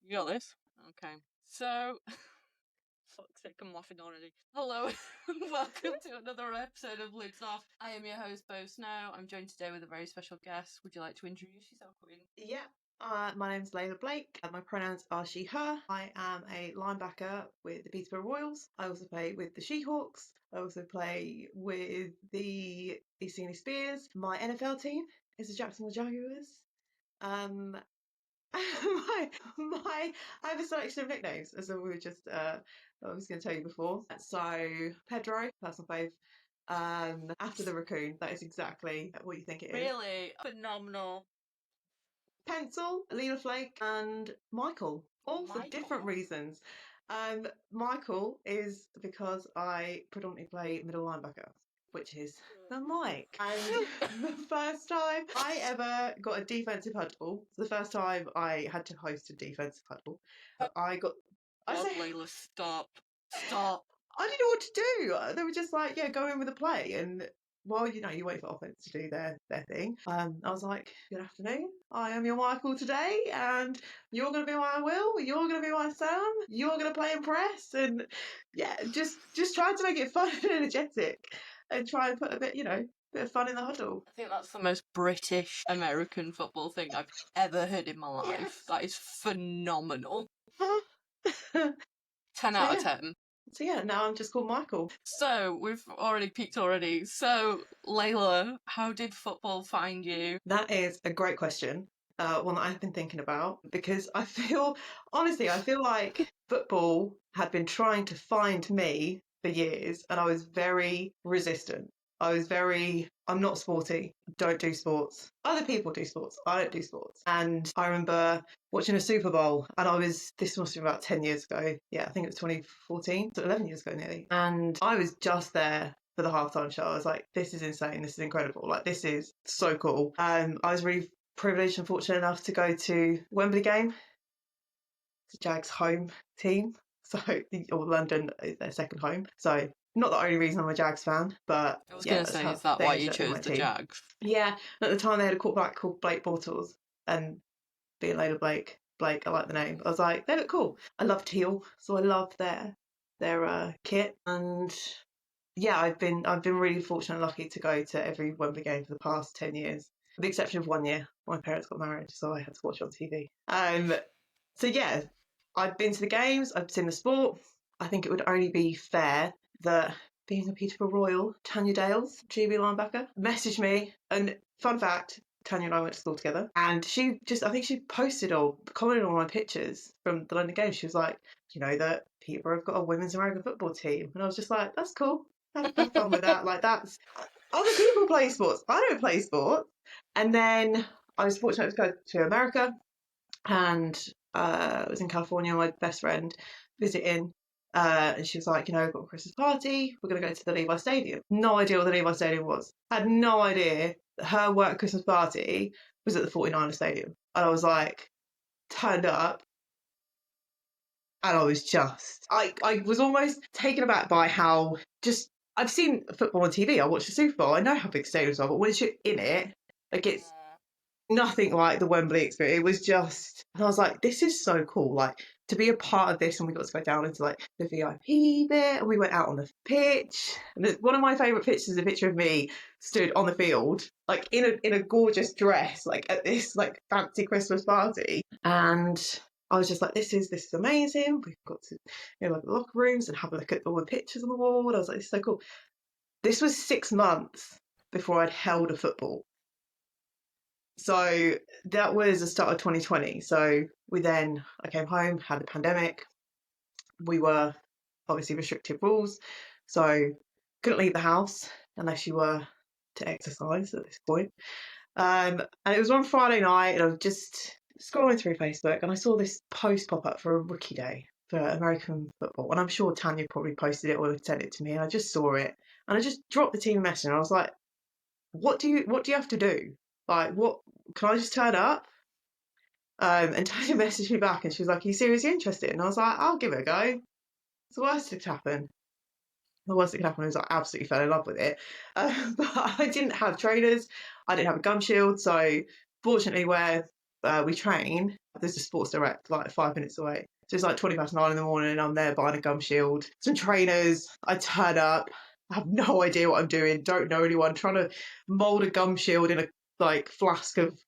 You got this? Okay. So, fuck's sake, I'm laughing already. Hello, welcome to another episode of Lids Off. I am your host, Bo Snow. I'm joined today with a very special guest. Would you like to introduce yourself, Queen? Yeah. My name's Layla Blake. My pronouns are she, her. I am a linebacker with the Peterborough Royals. I also play with the She-Hawks. I also play with the East English Spears. My NFL team is the Jacksonville Jaguars. I have a selection of nicknames, as we were just I was going to tell you before. So Pedro, personal fave. After the raccoon, that is exactly what you think it is. Really? Phenomenal. Pencil, Layla Flake, and Michael, all for different reasons. Michael is because I predominantly play middle linebacker, which is the Mike. And the first time I ever got a defensive huddle, the first time I had to host a defensive huddle, I said, Layla, stop. I didn't know what to do. They were just like, yeah, go in with a play. And well, you wait for offense to do their thing. I was like, good afternoon. I am your Michael today, and you're going to be my Will. You're going to be my Sam. You're going to play and press, and yeah, just trying to make it fun and energetic, and try and put a bit of fun in the huddle. I think that's the most British American football thing I've ever heard in my life. Yes. That is phenomenal. 10 out of 10. So yeah, now I'm just called Michael. So we've already peaked already. So Layla, how did football find you? That is a great question. One that I've been thinking about, because I feel like football had been trying to find me for years, and I was very resistant. I'm not sporty, don't do sports. Other people do sports, I don't do sports. And I remember watching a Super Bowl, and this must have been about 10 years ago. Yeah, I think it was 2014, so 11 years ago nearly. And I was just there for the halftime show. I was like, this is insane, this is incredible, like this is so cool. I was really privileged and fortunate enough to go to Wembley game. It's the Jags' home team, or London is their second home. So not the only reason I'm a Jags fan, but I was going to say, is that why you chose the Jags? Yeah, at the time they had a quarterback called Blake Bortles, and being Layla Blake, I like the name. I was like, they look cool. I love teal, so I love their kit, and yeah, I've been really fortunate and lucky to go to every Wembley game for the past 10 years. With the exception of 1 year. My parents got married, so I had to watch it on TV. So yeah, I've been to the games, I've seen the sport. I think it would only be fair that being a Peterborough Royal, Tanya Dales, GB linebacker, messaged me. And fun fact, Tanya and I went to school together. And I think she posted or commented on my pictures from the London games. She was like, you know that Peterborough have got a women's American football team. And I was just like, that's cool. Have fun with that. Like, that's other people play sports. I don't play sports. And then I was fortunate to go to America, and I was in California with my best friend visiting. And she was like, we've got a Christmas party. We're going to go to the Levi Stadium. No idea what the Levi Stadium was. Had no idea that her work Christmas party was at the 49er Stadium. And I was like, turned up. And I was I was almost taken aback by how I've seen football on TV. I watched the Super Bowl. I know how big stadiums are, but once you're in it, like it's nothing like the Wembley experience. It was just, and I was like, this is so cool. Like to be a part of this, and we got to go down into like the VIP bit, and we went out on the pitch. And one of my favourite pictures is a picture of me stood on the field, like in a gorgeous dress, like at this like fancy Christmas party. And I was just like, this is amazing. We've got to like the locker rooms and have a look at all the pictures on the wall. And I was like, this is so cool. This was 6 months before I'd held a football. So that was the start of 2020. So I came home, had the pandemic. We were obviously restrictive rules. So couldn't leave the house unless you were to exercise at this point. And it was one Friday night, and I was just scrolling through Facebook, and I saw this post pop up for a rookie day for American football. And I'm sure Tanya probably posted it or sent it to me, and I just saw it. And I just dropped the team a message, and I was like, what do you have to do? Like, what, can I just turn up? And Tanya messaged me back, and she was like, are you seriously interested? And I was like, I'll give it a go. It's the worst that could happen. The worst that could happen was I absolutely fell in love with it. But I didn't have trainers. I didn't have a gum shield. So fortunately, where we train. There's a Sports Direct like 5 minutes away. So it's like 9:20 in the morning and I'm there buying a gum shield. Some trainers, I turn up, I have no idea what I'm doing, don't know anyone, trying to mould a gum shield in a like flask of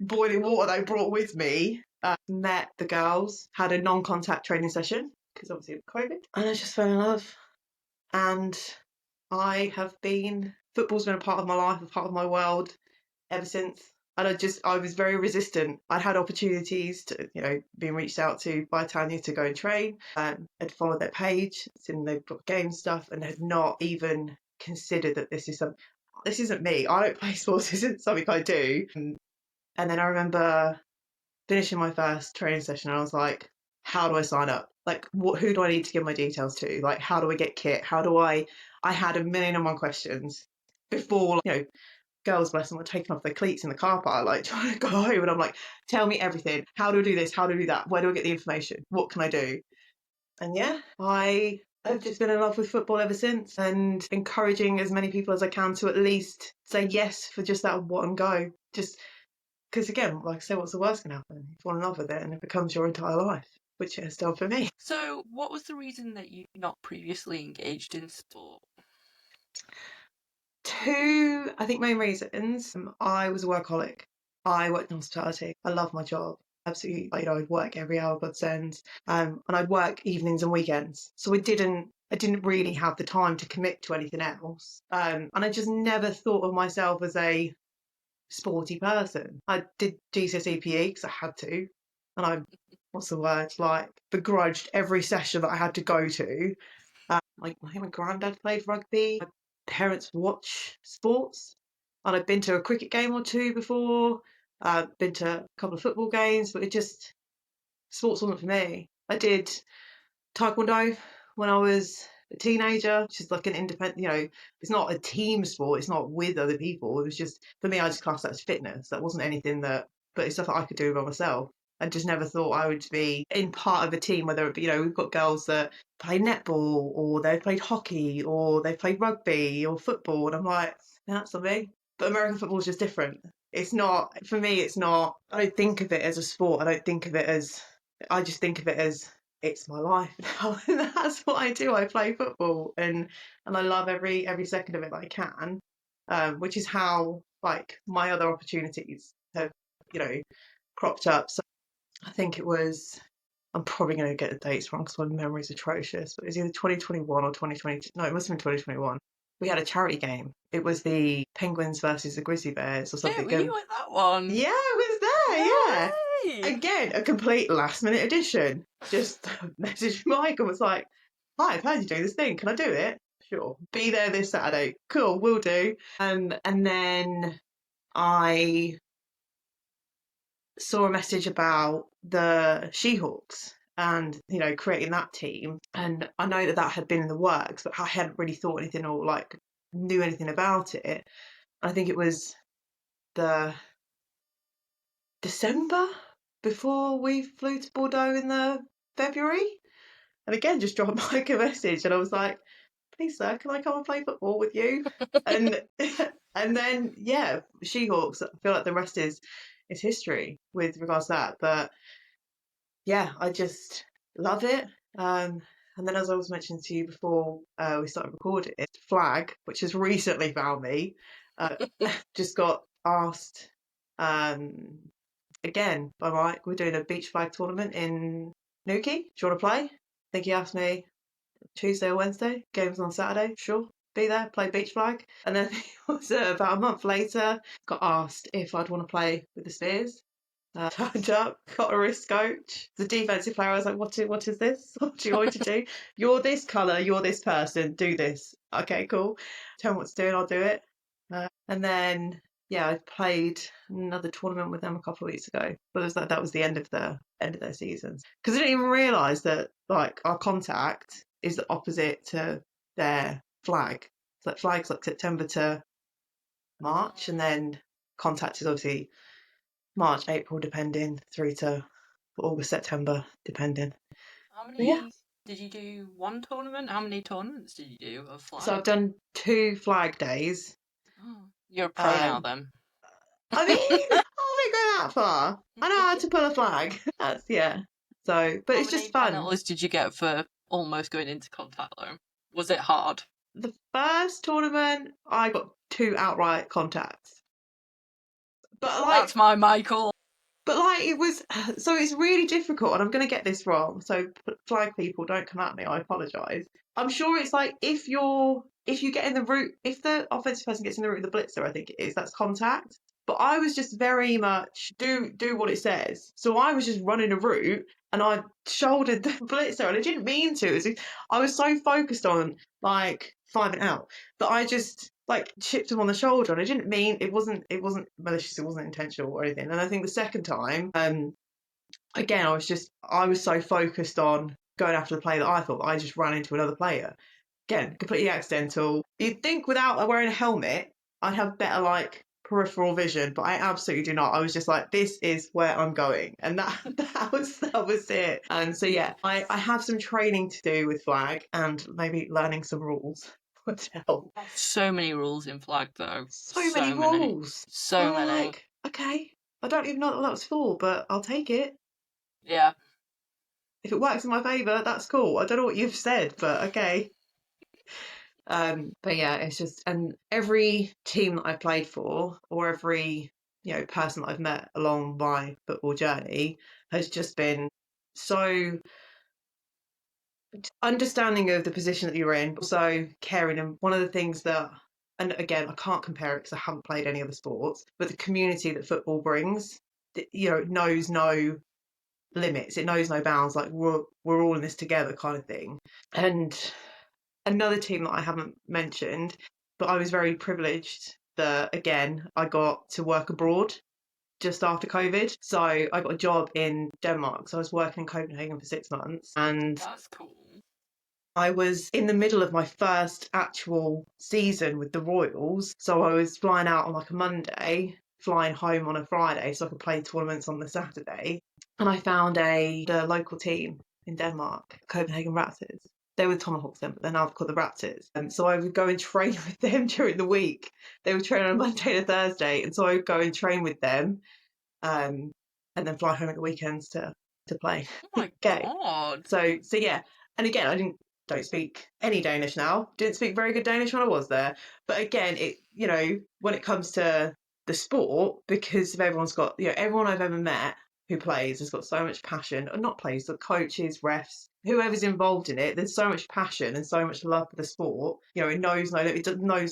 boiling water they brought with me. Met the girls, had a non-contact training session because obviously of COVID, and I just fell in love. And football's been a part of my life, a part of my world ever since. And I was very resistant. I'd had opportunities to, being reached out to by Tanya to go and train. I'd followed their page, seen they've got game stuff, and had not even considered that this isn't me. I don't play sports. This isn't something I do. And then I remember finishing my first training session, and I was like, how do I sign up? Like, who do I need to give my details to? Like, how do I get kit? I had a million and one questions before, girls, bless them, were taking off their cleats in the car park, like trying to go home. And I'm like, tell me everything. How do I do this? How do I do that? Where do I get the information? What can I do? And yeah, I've just been in love with football ever since, and encouraging as many people as I can to at least say yes for just that one go. Just because, again, like I said, what's the worst can happen? You fall in love with it and it becomes your entire life, which it has done for me. So, what was the reason that you not previously engaged in sport? Two, I think, main reasons. I was a workaholic. I worked in hospitality. I love my job. Absolutely, I'd work every hour God sends, and I'd work evenings and weekends. So I didn't really have the time to commit to anything else. And I just never thought of myself as a sporty person. I did GCSE PE because I had to, and I begrudged every session that I had to go to. Like, I think my granddad played rugby. My parents watch sports, and I've been to a cricket game or two before. Been to a couple of football games, but sports wasn't for me. I did taekwondo when I was a teenager, which is like an independent, it's not a team sport. It's not with other people. It was just, for me, I just classed that as fitness. That wasn't anything but it's stuff that I could do by myself. I just never thought I would be in part of a team, whether it be, we've got girls that play netball, or they've played hockey, or they've played rugby or football. And I'm like, no, that's not me. But American football is just different. It's not, for me, it's not, I don't think of it as a sport. I just think of it as, it's my life now. And that's what I do. I play football, and I love every second of it that I can, which is how, like, my other opportunities have, cropped up. So I think I'm probably going to get the dates wrong because my memory's atrocious, but it was either 2021 or 2022. No, it must have been 2021. We had a charity game. It was the Penguins versus the Grizzly Bears or something. Were you at that one? Yeah, I was there, yeah. Way! Again, a complete last minute addition. Just messaged Mike and was like, hi, I've heard you do this thing. Can I do it? Sure. Be there this Saturday. Cool, will do. And then I saw a message about the She-Hawks and, creating that team. And I know that had been in the works, but I hadn't really thought anything or like knew anything about it. I think it was the December before we flew to Bordeaux in the February. And again, just dropped Mike a message, and I was like, please, sir, can I come and play football with you? And and then, yeah, She-Hawks, I feel like the rest is history with regards to that. But yeah, I just love it. And then, as I was mentioning to you before we started recording, Flag, which has recently found me, just got asked again by Mike. We're doing a beach flag tournament in Newquay. Do you want to play? I think he asked me Tuesday or Wednesday. Games on Saturday. Sure. Be there, play beach flag. And then it was about a month later, got asked if I'd want to play with the Spheres. Turned up, got a wrist coach. The defensive player, I was like, what is this? What do you want me to do? You're this colour, you're this person, do this. Okay, cool. Tell me what to do and I'll do it. And then, yeah, I played another tournament with them a couple of weeks ago. But that was the end of their seasons. Because I didn't even realise that, like, our contact is the opposite to their flag. So that flag's like September to March, and then contact is obviously March, April, depending, through to August, September, depending. How many did you do? One tournament? How many tournaments did you do of flag? So I've done 2 flag days. Oh, you're a pro now, then. I mean, ain't going that far. I know how to pull a flag. That's, yeah. So, but it's just fun. How many penalties did you get for almost going into contact, though? Was it hard? The first tournament, I got 2 outright contacts. But like, that's my Michael. But like it was, so it's really difficult, and I'm going to get this wrong. So flag people, don't come at me. I apologise. I'm sure it's like if you get in the route, if the offensive person gets in the route of the blitzer, I think it is, that's contact. But I was just very much do what it says. So I was just running a route and I shouldered the blitzer, and I didn't mean to. I was so focused on like finding out that I just like chipped him on the shoulder, and I didn't mean it wasn't malicious, it wasn't intentional or anything. And I think the second time, again, I was so focused on going after the play that I thought I just ran into another player. Again, completely accidental. You'd think without wearing a helmet, I'd have better like peripheral vision, but I absolutely do not. I was just like, this is where I'm going, and that was it. And so yeah, I have some training to do with flag and maybe learning some rules would help. So many rules in flag, though. So many rules. So many. Like, okay, I don't even know what that was for, but I'll take it. Yeah. If it works in my favour, that's cool. I don't know what you've said, but okay. But yeah, it's just, and every team that I've played for, or every person that I've met along my football journey, has just been so understanding of the position that you're in, but also caring. And one of the things that, and again, I can't compare it because I haven't played any other sports, but the community that football brings, it knows no limits, it knows no bounds. Like we're all in this together, kind of thing. And another team that I haven't mentioned, but I was very privileged that, again, I got to work abroad just after COVID. So I got a job in Denmark. So I was working in Copenhagen for 6 months. And that's cool. I was in the middle of my first actual season with the Royals. So I was flying out on like a Monday, flying home on a Friday so I could play tournaments on the Saturday. And I found the local team in Denmark, Copenhagen Raptors. They were the Tomahawks then, but they're now called the Raptors. So I would go and train with them during the week. They would train on a Monday and a Thursday, and so I would go and train with them, and then fly home at the weekends to play. Oh my god! So yeah, and again, I don't speak any Danish now. Didn't speak very good Danish when I was there, but again, it when it comes to the sport, because everyone's got everyone I've ever met who plays has got so much passion, or not plays, the coaches, refs, whoever's involved in it, there's so much passion and so much love for the sport. It knows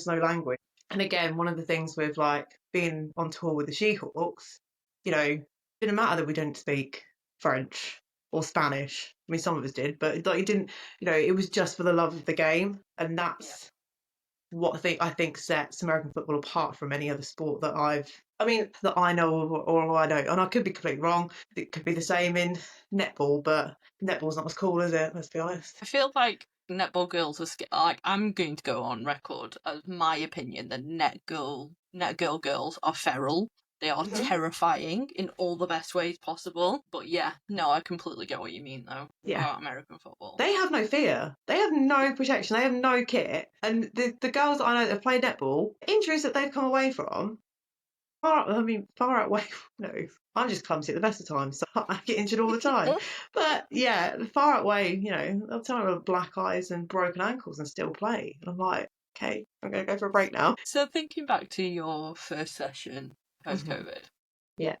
no language. And again, one of the things with like being on tour with the She-Hawks, it didn't matter that we didn't speak French or Spanish. I mean, some of us did, but like, it didn't, it was just for the love of the game. And that's what I think sets American football apart from any other sport that I know of or I don't. And I could be completely wrong. It could be the same in netball, but netball's not as cool, is it? Let's be honest. I feel like netball girls are like, I'm going to go on record as my opinion that netgirl girls are feral. They are terrifying in all the best ways possible. But yeah, no, I completely get what you mean, though, about American football. They have no fear. They have no protection. They have no kit. And the girls that I know that have played netball, injuries that they've come away from, far away. No, I'm just clumsy at the best of times, so I get injured all the time. But yeah, far away, they'll tell me with black eyes and broken ankles and still play. And I'm like, okay, I'm going to go for a break now. So thinking back to your first session post-COVID. Yeah.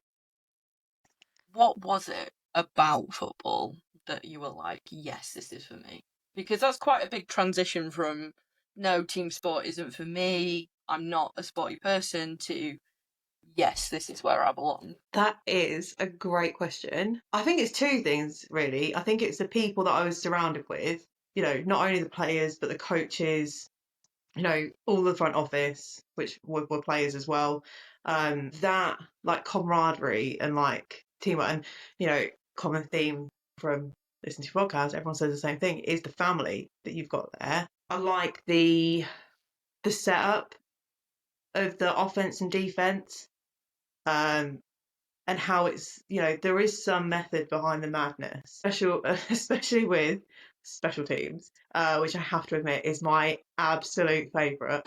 What was it about football that you were like, yes, this is for me? Because that's quite a big transition from, no, team sport isn't for me, I'm not a sporty person, to, yes, this is where I belong. That is a great question. I think it's two things, really. I think it's the people that I was surrounded with, not only the players, but the coaches, all the front office, which were players as well. That like camaraderie and like teamwork, and common theme from listening to podcasts, everyone says the same thing, is the family that you've got there. I like the setup of the offense and defense, and how it's there is some method behind the madness, especially with special teams, which I have to admit is my absolute favourite.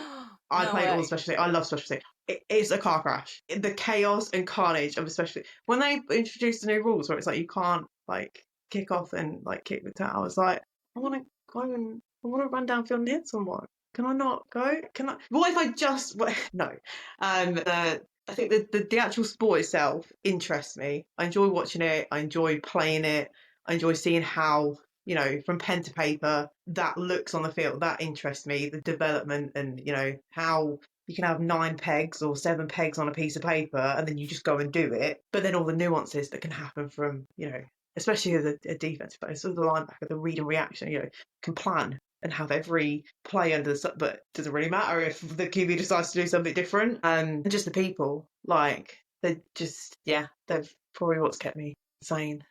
I love special teams. it's a car crash. The chaos and carnage of, especially when they introduced the new rules where it's like you can't like kick off and like kick the towel. I was like, I want to go and I want to run downfield and hit someone. Can I not go? Can I? What if I just no? I think the actual sport itself interests me. I enjoy watching it. I enjoy playing it. I enjoy seeing how, from pen to paper, that looks on the field. That interests me. The development and, how you can have 9 pegs or 7 pegs on a piece of paper and then you just go and do it. But then all the nuances that can happen from, especially as a defensive player, sort of the linebacker, the read and reaction, can plan and have every play under the sun, but it doesn't really matter if the QB decides to do something different. And just the people, like, they've probably what's kept me sane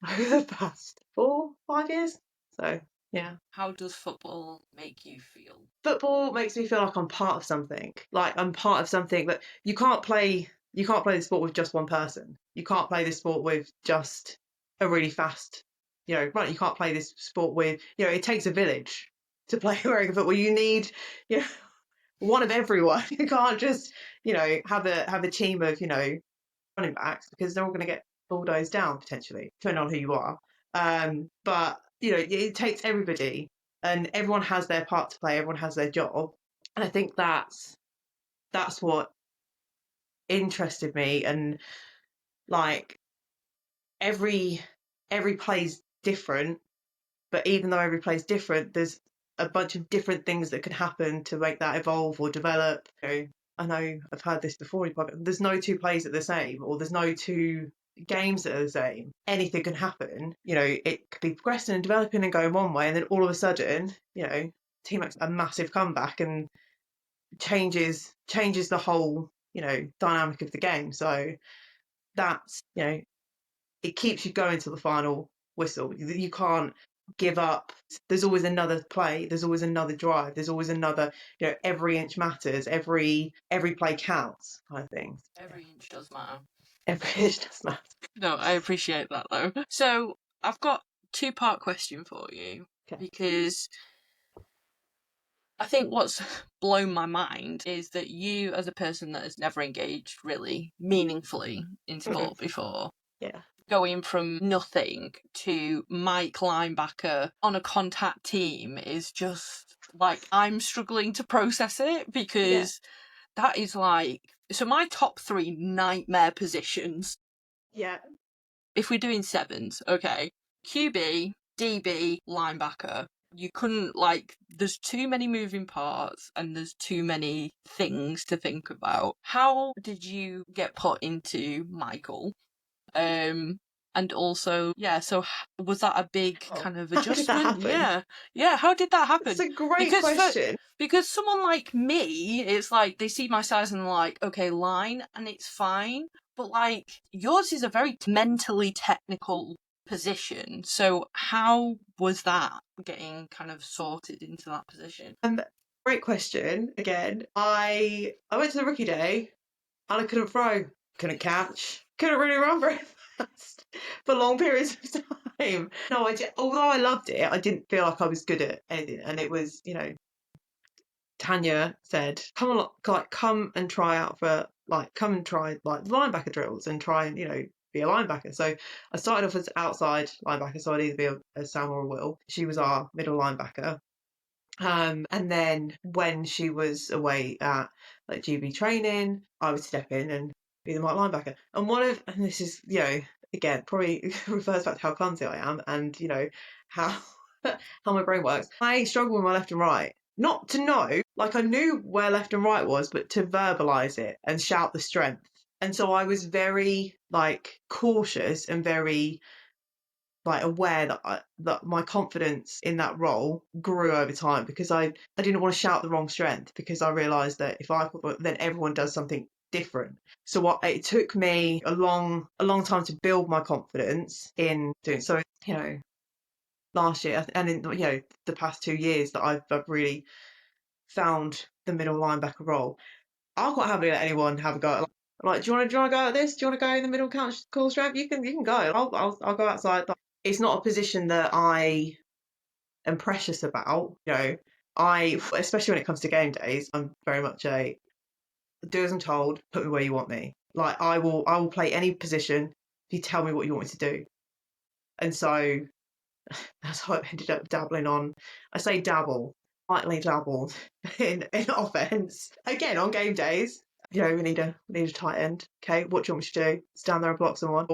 over the past 4-5 years. So yeah. How does football make you feel? Football makes me feel like I'm part of something. Like I'm part of something that you can't play the sport with just one person. You can't play this sport with just a really fast, right. You can't play this sport with, it takes a village to play American football. You need, one of everyone. You can't just, have a team of, running backs because they're all going to get bulldozed down potentially, depending on who you are. But it takes everybody, and everyone has their part to play. Everyone has their job, and I think that's what interested me. And like every play's different, but even though every play's different, there's a bunch of different things that can happen to make that evolve or develop. I know I've heard this before, but there's no 2 plays that are the same, or there's no 2 games that are the same. Anything can happen. It could be progressing and developing and going one way, and then all of a sudden, team makes a massive comeback and changes the whole, dynamic of the game. So that's, it keeps you going to the final whistle. You can't give up. There's always another play. There's always another drive. There's always another, every inch matters. Every play counts, kind of thing. Every inch does matter. Every inch does matter. No, I appreciate that though. So I've got 2-part question for you, because I think what's blown my mind is that you, as a person that has never engaged really meaningfully in sport before, going from nothing to Mike linebacker on a contact team is just like, I'm struggling to process it, because that is like, so my top 3 nightmare positions. Yeah. If we're doing 7s, okay. QB, DB, linebacker. You couldn't, like, there's too many moving parts and there's too many things to think about. How did you get put into Michael? And also, so was that a big kind of adjustment? How did that happen? Yeah. How did that happen? It's a great question. Because someone like me, it's like they see my size and they're like, okay, line, and it's fine. But like yours is a very mentally technical position. So how was that getting kind of sorted into that position? Great question. Again, I went to the rookie day and I couldn't throw, couldn't catch, couldn't really run very fast for long periods of time. No, although I loved it, I didn't feel like I was good at anything. And it was, Tanya said, come and try out for come and try the linebacker drills and try and, be a linebacker. So I started off as outside linebacker, so I'd either be a Sam or a Will. She was our middle linebacker. And then when she was away at GB training, I would step in and be the right linebacker. And this is, again, probably refers back to how clumsy I am and, how my brain works. I struggle with my left and right. Not to know, I knew where left and right was, but to verbalise it and shout the strength. And so I was very, cautious and very, aware that my confidence in that role grew over time, because I didn't want to shout the wrong strength, because I realised that if then everyone does something different. So it took me a long time to build my confidence in doing so. Last year and in the past 2 years that I've really found the middle linebacker role, I'll quite happily let anyone have a go. Do you want to go at this? Do you want to go in the middle call strength? You can go. I'll go outside. It's not a position that I am precious about. I, especially when it comes to game days, I'm very much do as I'm told, put me where you want me. Like I will play any position if you tell me what you want me to do. And so that's how I ended up dabbling on. I say dabble, lightly dabbled in offense. Again, on game days, we need a tight end. Okay, what do you want me to do? Stand there and block someone.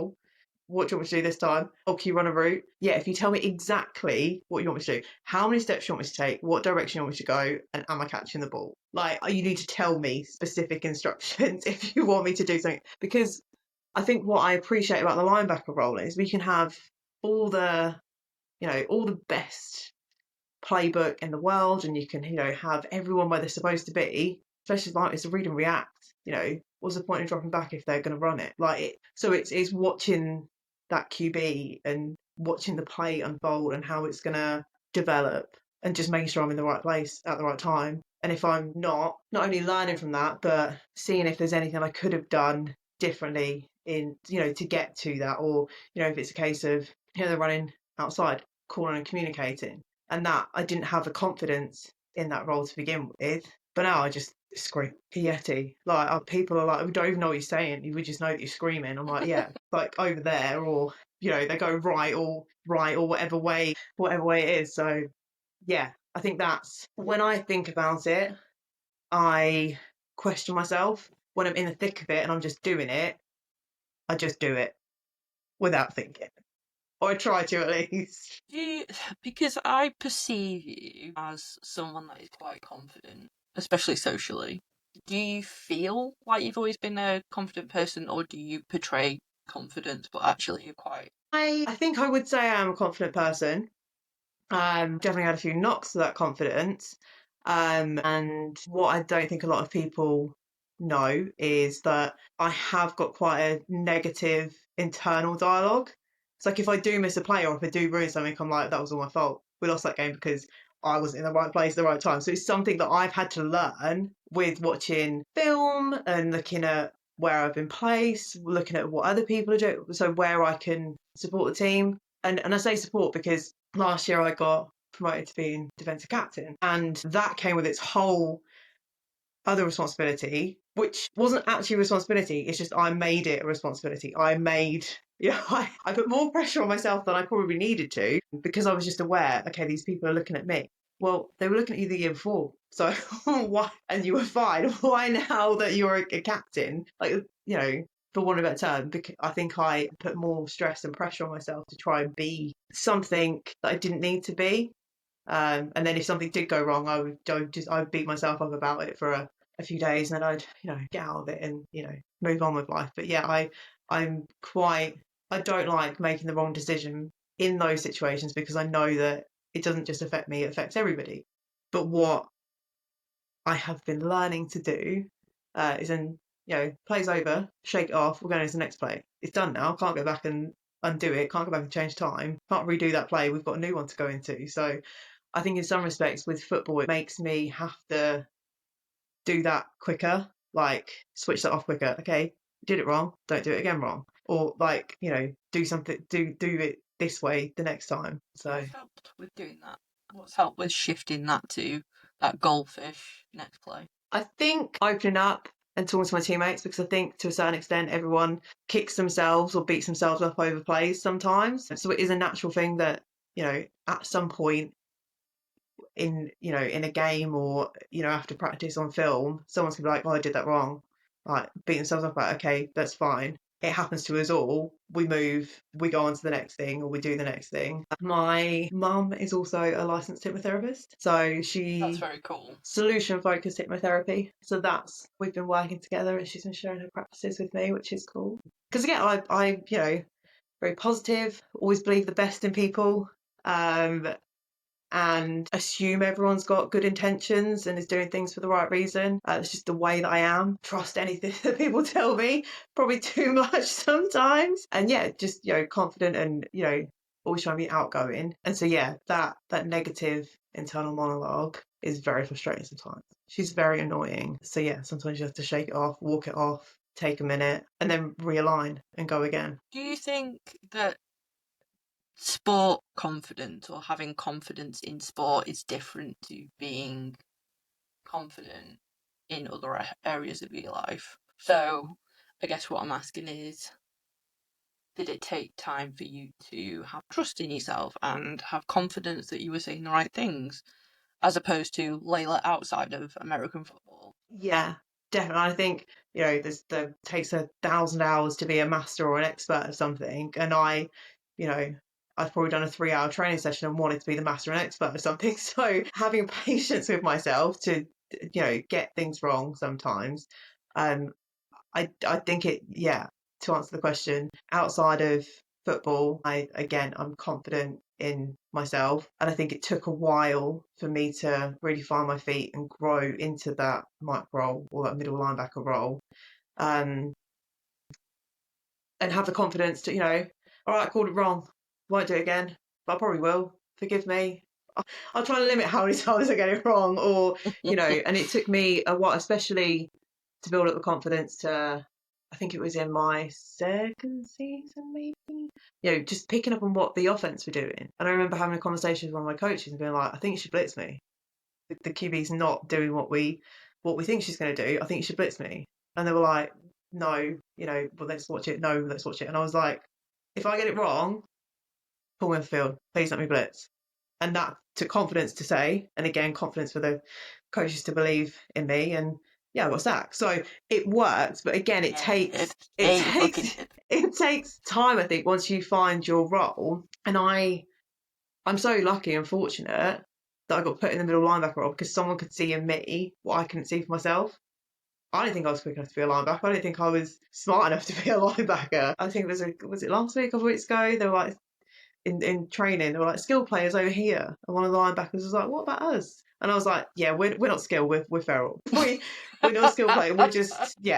What do you want me to do this time? Oh, can you run a route? Yeah, if you tell me exactly what you want me to do, how many steps you want me to take, what direction you want me to go, and am I catching the ball? Like, you need to tell me specific instructions if you want me to do something. Because I think what I appreciate about the linebacker role is we can have all the, all the best playbook in the world, and you can, have everyone where they're supposed to be, especially like it's a read and react. What's the point in dropping back if they're going to run it? So it's watching that QB and watching the play unfold and how it's going to develop, and just making sure I'm in the right place at the right time. And if I'm not only learning from that, but seeing if there's anything I could have done differently in, to get to that, or, if it's a case of, they're running outside, calling and communicating, and that I didn't have the confidence in that role to begin with. But now I just scream Yeti. Like people are like, we don't even know what you're saying. We just know that you're screaming. I'm like, yeah, like over there, or they go right or whatever way it is. So yeah, I think that's when I think about it, I question myself. When I'm in the thick of it and I'm just doing it, I just do it without thinking. Or I try to, at least. Because I perceive you as someone that is quite confident, especially socially. Do you feel like you've always been a confident person, or do you portray confidence but actually you're quite... I think I would say I am a confident person. Definitely had a few knocks to that confidence. And what I don't think a lot of people know is that I have got quite a negative internal dialogue. It's like if I do miss a play or if I do ruin something, I'm like, that was all my fault. We lost that game because I wasn't in the right place at the right time. So it's something that I've had to learn with watching film and looking at where I've been placed, looking at what other people are doing, so where I can support the team. And I say support because last year I got promoted to being defensive captain, and that came with its whole other responsibility, which wasn't actually a responsibility. It's just I made it a responsibility. I put more pressure on myself than I probably needed to, because I was just aware, okay, these people are looking at me. Well, they were looking at you the year before, so why? And you were fine. Why now that you're a captain? For want of a better term, because I think I put more stress and pressure on myself to try and be something that I didn't need to be. And then if something did go wrong, I would beat myself up about it for a few days, and then I'd get out of it and move on with life. But yeah, I don't like making the wrong decision in those situations, because I know that it doesn't just affect me, it affects everybody. But what I have been learning to do is then, play's over, shake it off, we're going to the next play. It's done now, can't go back and undo it, can't go back and change time, can't redo that play, we've got a new one to go into. So I think in some respects with football, it makes me have to do that quicker, like switch that off quicker. Okay, did it wrong, don't do it again wrong. Or do something, do it this way the next time. So What's helped with doing that? What's helped with shifting that to that goldfish next play? I think opening up and talking to my teammates, because I think to a certain extent everyone kicks themselves or beats themselves up over plays sometimes. So it is a natural thing that, at some point in a game, or after practice on film, someone's gonna be like, oh, I did that wrong, like beat themselves up about, okay, that's fine, it happens to us all, we move, we go on to the next thing, or we do the next thing. My mum is also a licensed hypnotherapist, so That's very cool. solution focused hypnotherapy, so we've been working together, and she's been sharing her practices with me, which is cool, because again, I very positive, always believe the best in people, and assume everyone's got good intentions and is doing things for the right reason. It's just the way that I am. Trust anything that people tell me, probably too much sometimes. And yeah, just, confident and, always trying to be outgoing. And so, yeah, that negative internal monologue is very frustrating sometimes. She's very annoying. So yeah, sometimes you have to shake it off, walk it off, take a minute, and then realign and go again. Do you think that sport confidence, or having confidence in sport, is different to being confident in other areas of your life. So I guess what I'm asking is, did it take time for you to have trust in yourself and have confidence that you were saying the right things, as opposed to Layla outside of American football? Yeah, definitely. I think, there takes 1,000 hours to be a master or an expert of something. And I've probably done a 3-hour training session and wanted to be the master and expert of something. So having patience with myself to, get things wrong sometimes. Um, I think to answer the question, outside of football, I'm confident in myself. And I think it took a while for me to really find my feet and grow into that Mike role or that middle linebacker role. Um, and have the confidence to, all right, I called it wrong. Won't do it again, but I probably will. Forgive me. I'll try to limit how many times I get it wrong, or, and it took me a while, especially to build up the confidence to, I think it was in my second season, maybe, just picking up on what the offense were doing. And I remember having a conversation with one of my coaches and being like, I think you should blitz me. The QB's not doing what we think she's going to do. I think you should blitz me. And they were like, no, well, let's watch it. No, let's watch it. And I was like, if I get it wrong, pull me off the field. Please let me blitz. And that took confidence to say, and again, confidence for the coaches to believe in me. And yeah, I got sacked. So it works, but again, it takes time. I think once you find your role, and I'm so lucky and fortunate that I got put in the middle linebacker role because someone could see in me what I couldn't see for myself. I didn't think I was quick enough to be a linebacker. I didn't think I was smart enough to be a linebacker. I think was it last week, a couple of weeks ago? They were like, in training, they were like, skill players over here. And one of the linebackers was like, what about us? And I was like, yeah, we're not skilled, we're feral. We're not skill player. We're just,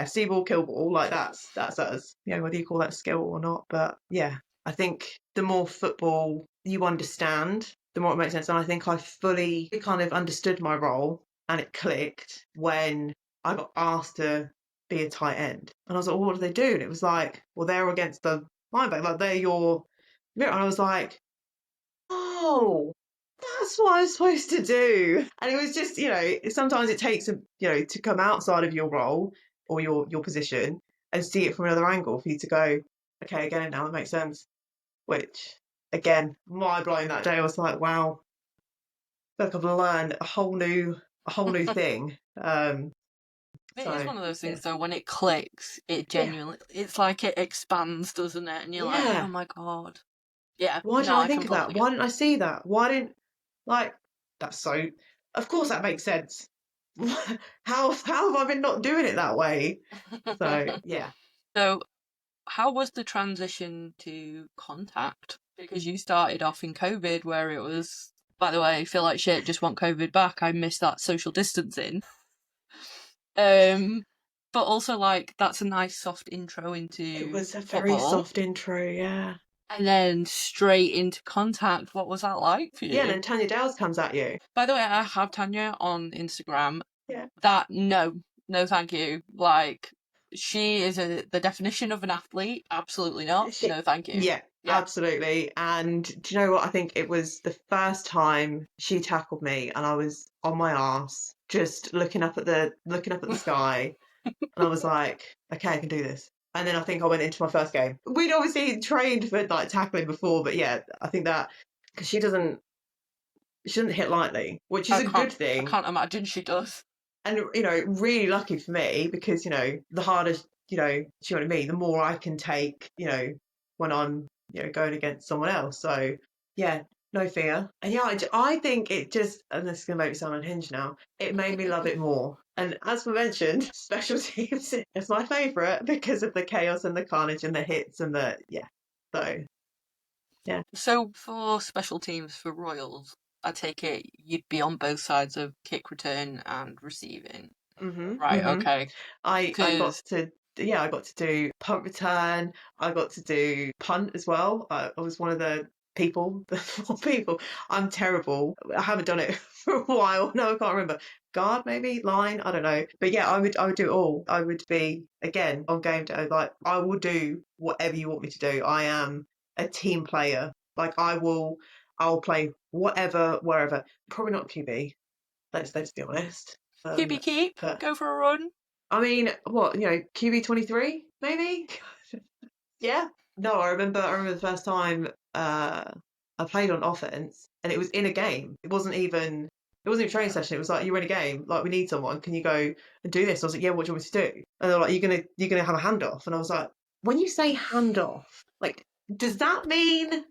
see ball, kill ball. Like that's us. Whether you call that skill or not. But yeah, I think the more football you understand, the more it makes sense. And I think I fully kind of understood my role and it clicked when I got asked to be a tight end. And I was like, well, what do they do? And it was like, well, they're against the linebacker. Like they're your mirror. And I was like, oh, that's what I'm supposed to do. And it was just, sometimes it takes, to come outside of your role or your position and see it from another angle for you to go, okay, I get it now, it makes sense. Which, again, mind blowing that day. I was like, wow, I feel like I've learned a whole new thing. It is one of those things, though, when it clicks, it genuinely, it's like it expands, doesn't it? And you're like, oh my God. Yeah. Why didn't I think of that? Why didn't I see that? Why didn't, that's so, of course that makes sense. How have I been not doing it that way? So, yeah. So, how was the transition to contact? Because you started off in COVID where it was, by the way, I feel like shit, just want COVID back. I miss that social distancing. But also that's a nice soft intro into It was a football. very soft intro, yeah. And then straight into contact. What was that like for you? Yeah, and then Tanya Dales comes at you. By the way, I have Tanya on Instagram. Yeah. No, thank you. She is the definition of an athlete. Absolutely not. No, thank you. Yeah, absolutely. And do you know what? I think it was the first time she tackled me and I was on my arse, just looking up at the sky. And I was like, okay, I can do this. And then I think I went into my first game. We'd obviously trained for tackling before, but yeah, I think that because she doesn't hit lightly, which is a good thing. I can't imagine she does. And really lucky for me because the harder she wanted me, the more I can take when I'm going against someone else. So yeah, no fear. And yeah, I think it just, and this is gonna make me sound unhinged now, it made me love it more. And as we mentioned, special teams is my favourite because of the chaos and the carnage and the hits and the so yeah. So for special teams for Royals, I take it you'd be on both sides of kick return and receiving. Right, okay. I got to do punt return. I got to do punt as well. I was one of the four people. I'm terrible. I haven't done it for a while. No, I can't remember. Guard maybe, line, I don't know. But yeah, I would do it all. I would be, again, on game day, I will do whatever you want me to do. I am a team player. I'll play whatever, wherever. Probably not QB. Let's be honest. Keep. But Go for a run. I mean, what, QB 23 maybe? Yeah. No, I remember the first time I played on offense, and it was in a game. It wasn't even a training session. It was like, you're in a game, like, we need someone. Can you go and do this? I was like, yeah, what do you want me to do? And they're like, you're gonna have a handoff. And I was like, when you say handoff, like, does that mean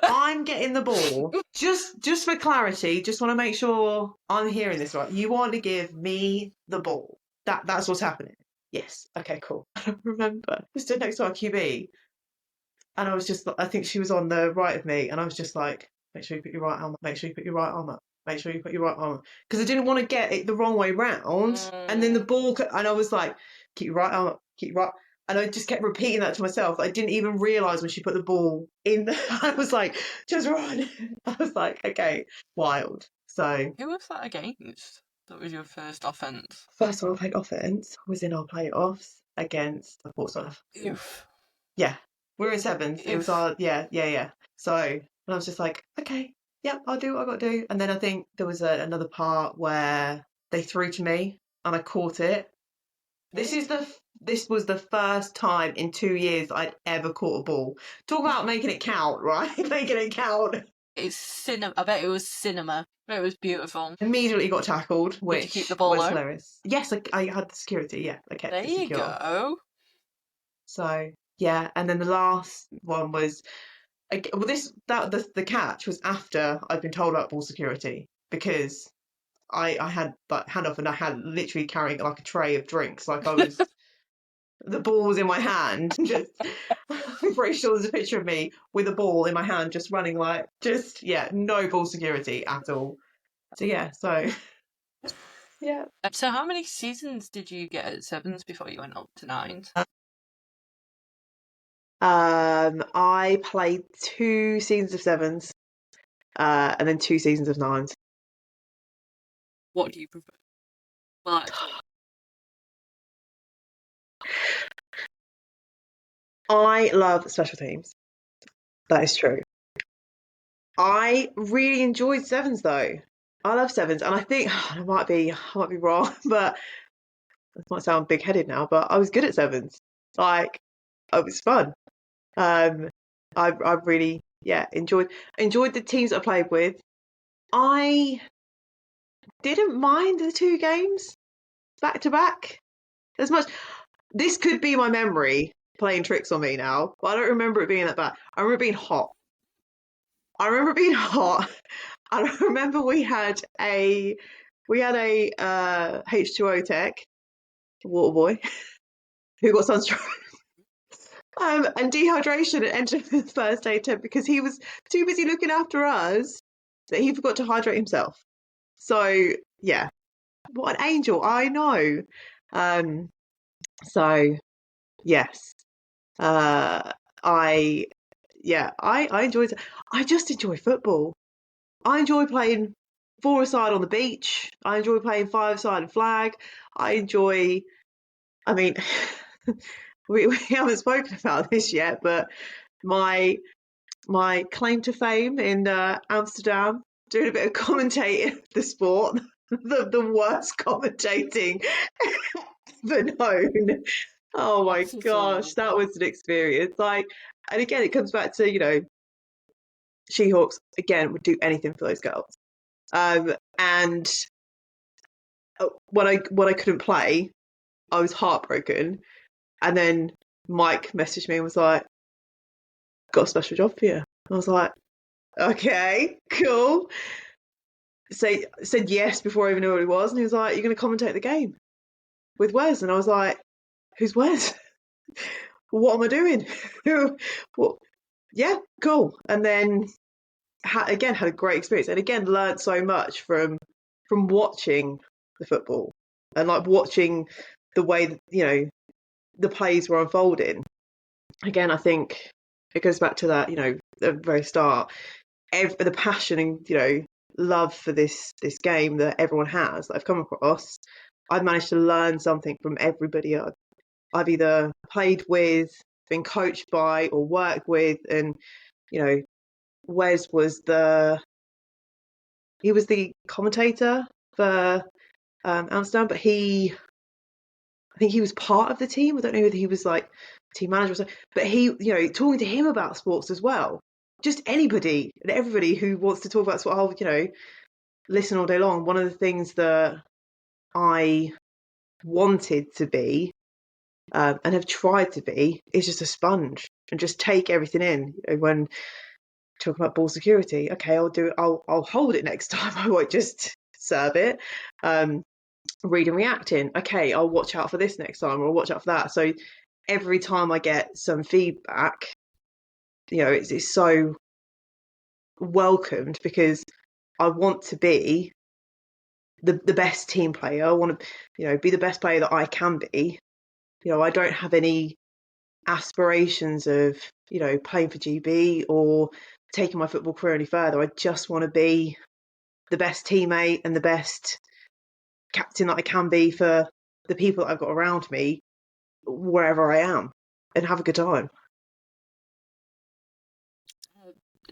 I'm getting the ball? Just for clarity, just want to make sure I'm hearing this right. You want to give me the ball. That's what's happening. Yes. Okay, cool. I remember I stood next to our QB, and I was just, I think she was on the right of me, and I was just like, make sure you put your right arm up, make sure you put your right arm up, make sure you put your right arm up. Because I didn't want to get it the wrong way round. And then the ball, and I was like, keep your right arm up, keep your right. And I just kept repeating that to myself. I didn't even realise when she put the ball in. I was like, just run. I was like, okay, wild. So. Who was that against? That was your first offence? First time I played offence was in our playoffs against Portsmouth. Oof. Yeah, we were in sevens. It was our, yeah. So, and I was just like, okay, yep, I'll do what I got to do. And then I think there was another part where they threw to me and I caught it. This was the first time in 2 years I'd ever caught a ball. Talk about making it count, right? Making it count. It's cinema. I bet it was cinema. It was beautiful. Immediately got tackled, which Did you keep the ball was though? hilarious. Yes, I had the security. Yeah, I kept There it you secure. go. So yeah, and then the last one was, well, the catch was after I'd been told about ball security, because I had like handoff, and I had literally carrying like a tray of drinks, like I was. The ball was in my hand. Just, I'm pretty sure there's a picture of me with a ball in my hand, just running no ball security at all. So yeah, yeah. So how many seasons did you get at sevens before you went up to nines? I played 2 seasons of sevens, and then 2 seasons of nines. What do you prefer? Well, actually, I love special teams. That is true. I really enjoyed sevens though. I love sevens, and I think I might be wrong, but this might sound big-headed now, but I was good at sevens. Like, it was fun. I really enjoyed the teams I played with. I didn't mind the 2 games back to back as much. This could be my memory playing tricks on me now, but I don't remember it being that bad. I remember being hot. I remember we had a H2O tech, water boy, who got sunstroke. And dehydration at end of the first aid tent, because he was too busy looking after us that he forgot to hydrate himself. So yeah, what an angel, I know. So yes, I enjoyed it. I just enjoy football. I enjoy playing 4-a-side on the beach. I enjoy playing 5-a-side and flag. I mean, we haven't spoken about this yet, but my claim to fame in Amsterdam, doing a bit of commentating the sport, the worst commentating ever known. Oh my gosh, that was an experience. Like, and again, it comes back to, She-Hawks again would do anything for those girls. And when I couldn't play, I was heartbroken. And then Mike messaged me and was like, "Got a special job for you." I was like, "Okay, cool." Said yes before I even knew what it was, and he was like, "You're going to commentate the game with Wes," and I was like, "Who's Wes? What am I doing?" What? Yeah, cool. And then had a great experience, and again learned so much from watching the football, and like watching the way that, the plays were unfolding. Again, I think it goes back to that, the very start, the passion and love for this game that everyone has, that I've come across. I've managed to learn something from everybody I've either played with, been coached by, or worked with. And Wes was the commentator for Amsterdam, but I think he was part of the team. I don't know whether he was like team manager or something, but he, talking to him about sports as well. Just anybody and everybody who wants to talk about sport, I'll, listen all day long. One of the things that I wanted to be and have tried to be is just a sponge and just take everything in. When talking about ball security, okay, I'll do it. I'll hold it next time. I won't just serve it. Read and reacting. Okay, I'll watch out for this next time, or I'll watch out for that. So every time I get some feedback, it's so welcomed because I want to be the best team player. I want to, be the best player that I can be. I don't have any aspirations of, playing for GB or taking my football career any further. I just want to be the best teammate and the best captain that I can be for the people that I've got around me, wherever I am, and have a good time.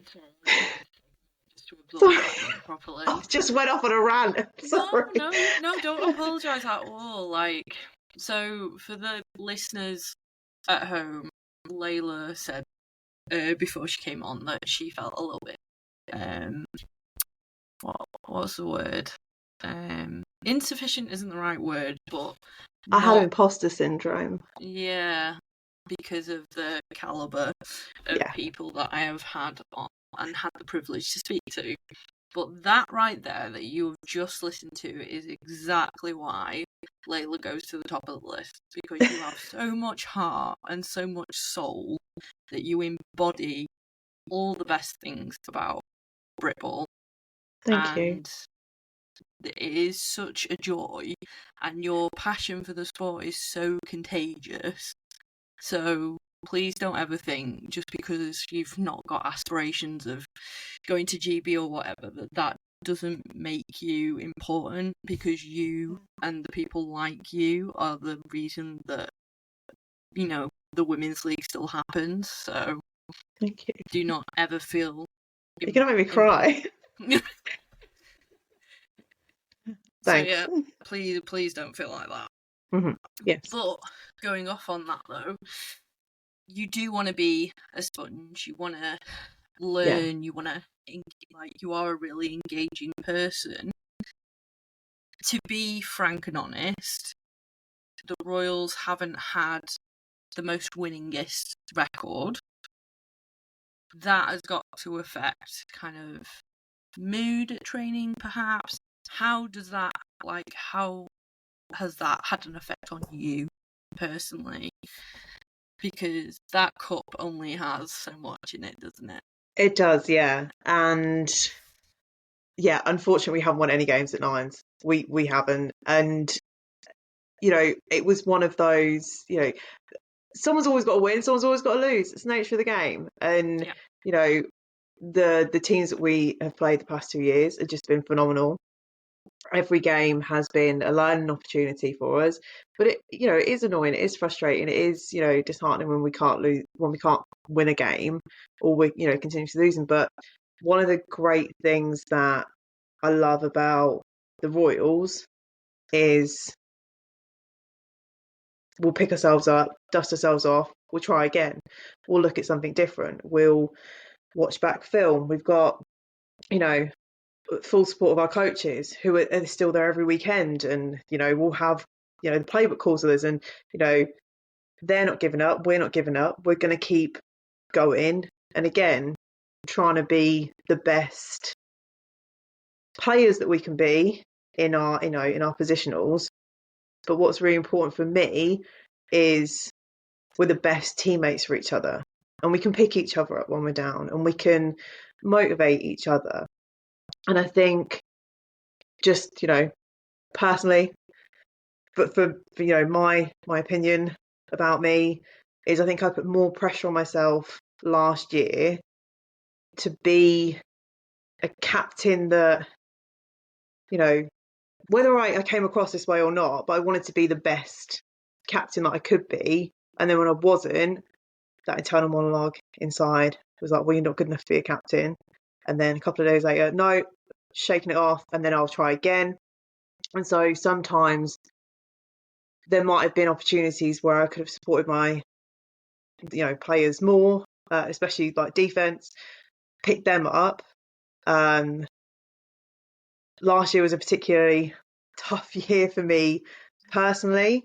Just to absorb Sorry, that in properly. I just went off on a rant. Sorry. No, don't apologise at all. So for the listeners at home, Layla said before she came on that she felt a little bit what's the word? Insufficient isn't the right word, but I had imposter syndrome. Yeah, because of the calibre of people that I have had on and had the privilege to speak to. But that right there that you've just listened to is exactly why Layla goes to the top of the list, because you have so much heart and so much soul that you embody all the best things about Britball. Thank you. It is such a joy, and your passion for the sport is so contagious. So please don't ever think, just because you've not got aspirations of going to GB or whatever, that doesn't make you important, because you and the people like you are the reason that, the Women's League still happens. So thank you. Do not ever feel... You're going to make me cry. Thanks. So yeah, please don't feel like that. Mm-hmm. Yes. But going off on that though, you do want to be a sponge. You want to learn. You want to, you are a really engaging person. To be frank and honest, the Royals haven't had the most winningest record. That has got to affect kind of mood at training, perhaps. How has that had an effect on you personally? Because that cup only has so much in it, doesn't it? It does, yeah. And yeah, unfortunately, we haven't won any games at Nines. We haven't. And, it was one of those, someone's always got to win, someone's always got to lose. It's the nature of the game. And, the teams that we have played the past 2 years have just been phenomenal. Every game has been a learning opportunity for us, but it is annoying, it is frustrating, it is disheartening when we can't win a game, or we continue to losing. But one of the great things that I love about the Royals is we'll pick ourselves up, dust ourselves off, we'll try again, we'll look at something different, we'll watch back film. We've got full support of our coaches who are still there every weekend, and we'll have the playbook calls with us, and they're not giving up, we're not giving up, we're going to keep going, and again trying to be the best players that we can be in our in our positionals. But what's really important for me is we're the best teammates for each other, and we can pick each other up when we're down, and we can motivate each other. And I think just personally, but for my opinion about me is, I think I put more pressure on myself last year to be a captain that whether I came across this way or not, but I wanted to be the best captain that I could be. And then when I wasn't, that internal monologue inside was like, well, you're not good enough to be a captain. And then a couple of days later, no, shaking it off, and then I'll try again. And so sometimes there might have been opportunities where I could have supported my, players more, especially like defense, picked them up. Last year was a particularly tough year for me personally,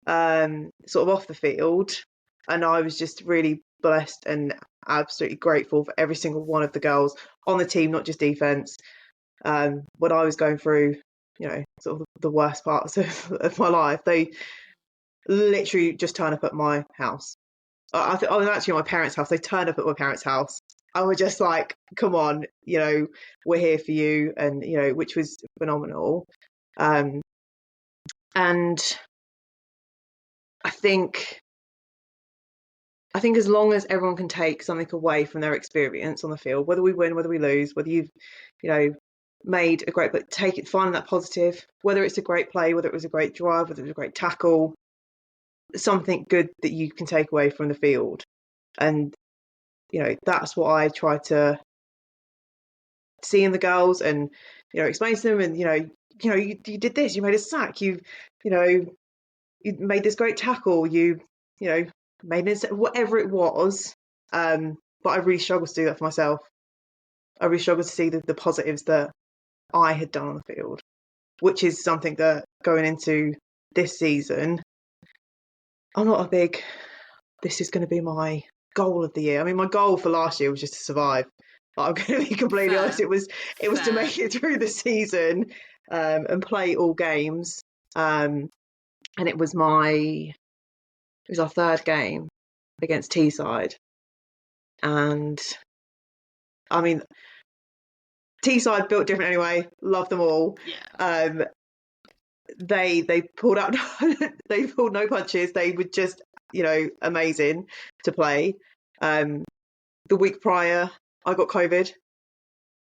sort of off the field, and I was just really blessed and absolutely grateful for every single one of the girls on the team, not just defense. When I was going through, sort of the worst parts of my life, they literally just turned up at my house. I was actually at my parents' house. They turned up at my parents' house. I was just like, come on, we're here for you, and which was phenomenal. And I think as long as everyone can take something away from their experience on the field, whether we win, whether we lose, whether you've, made a great, but take it, finding that positive, whether it's a great play, whether it was a great drive, whether it was a great tackle, something good that you can take away from the field. And, that's what I try to see in the girls, and, explain to them, and, you did this, you made a sack, you made this great tackle, you made an whatever it was. But I really struggle to do that for myself. I really struggle to see the positives that I had done on the field, which is something that going into this season, I'm not a big, this is going to be my goal of the year. I mean, my goal for last year was just to survive. I'm going to be completely Fair. honest. It was to make it through the season, and play all games. And it was our third game against Teesside. And I mean, Teesside built different anyway. Love them all. Yeah. They pulled out. They pulled no punches. They were just amazing to play. The week prior, I got COVID.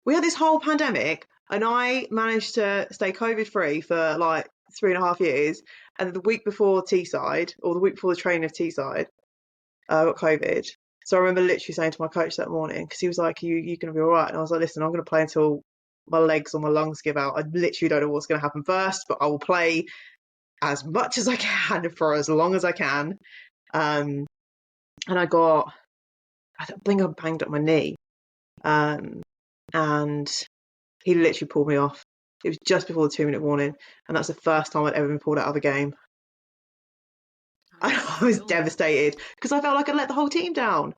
We had this whole pandemic, and I managed to stay COVID free for like 3.5 years. And the week before Teesside, or the week before the training of Teesside, I got COVID. So I remember literally saying to my coach that morning, because he was like, you going to be all right? And I was like, listen, I'm going to play until my legs or my lungs give out. I literally don't know what's going to happen first, but I will play as much as I can for as long as I can. And I think I banged up my knee. And he literally pulled me off. It was just before the 2-minute warning. And that's the first time I'd ever been pulled out of a game. And I was devastated because I felt like I'd let the whole team down.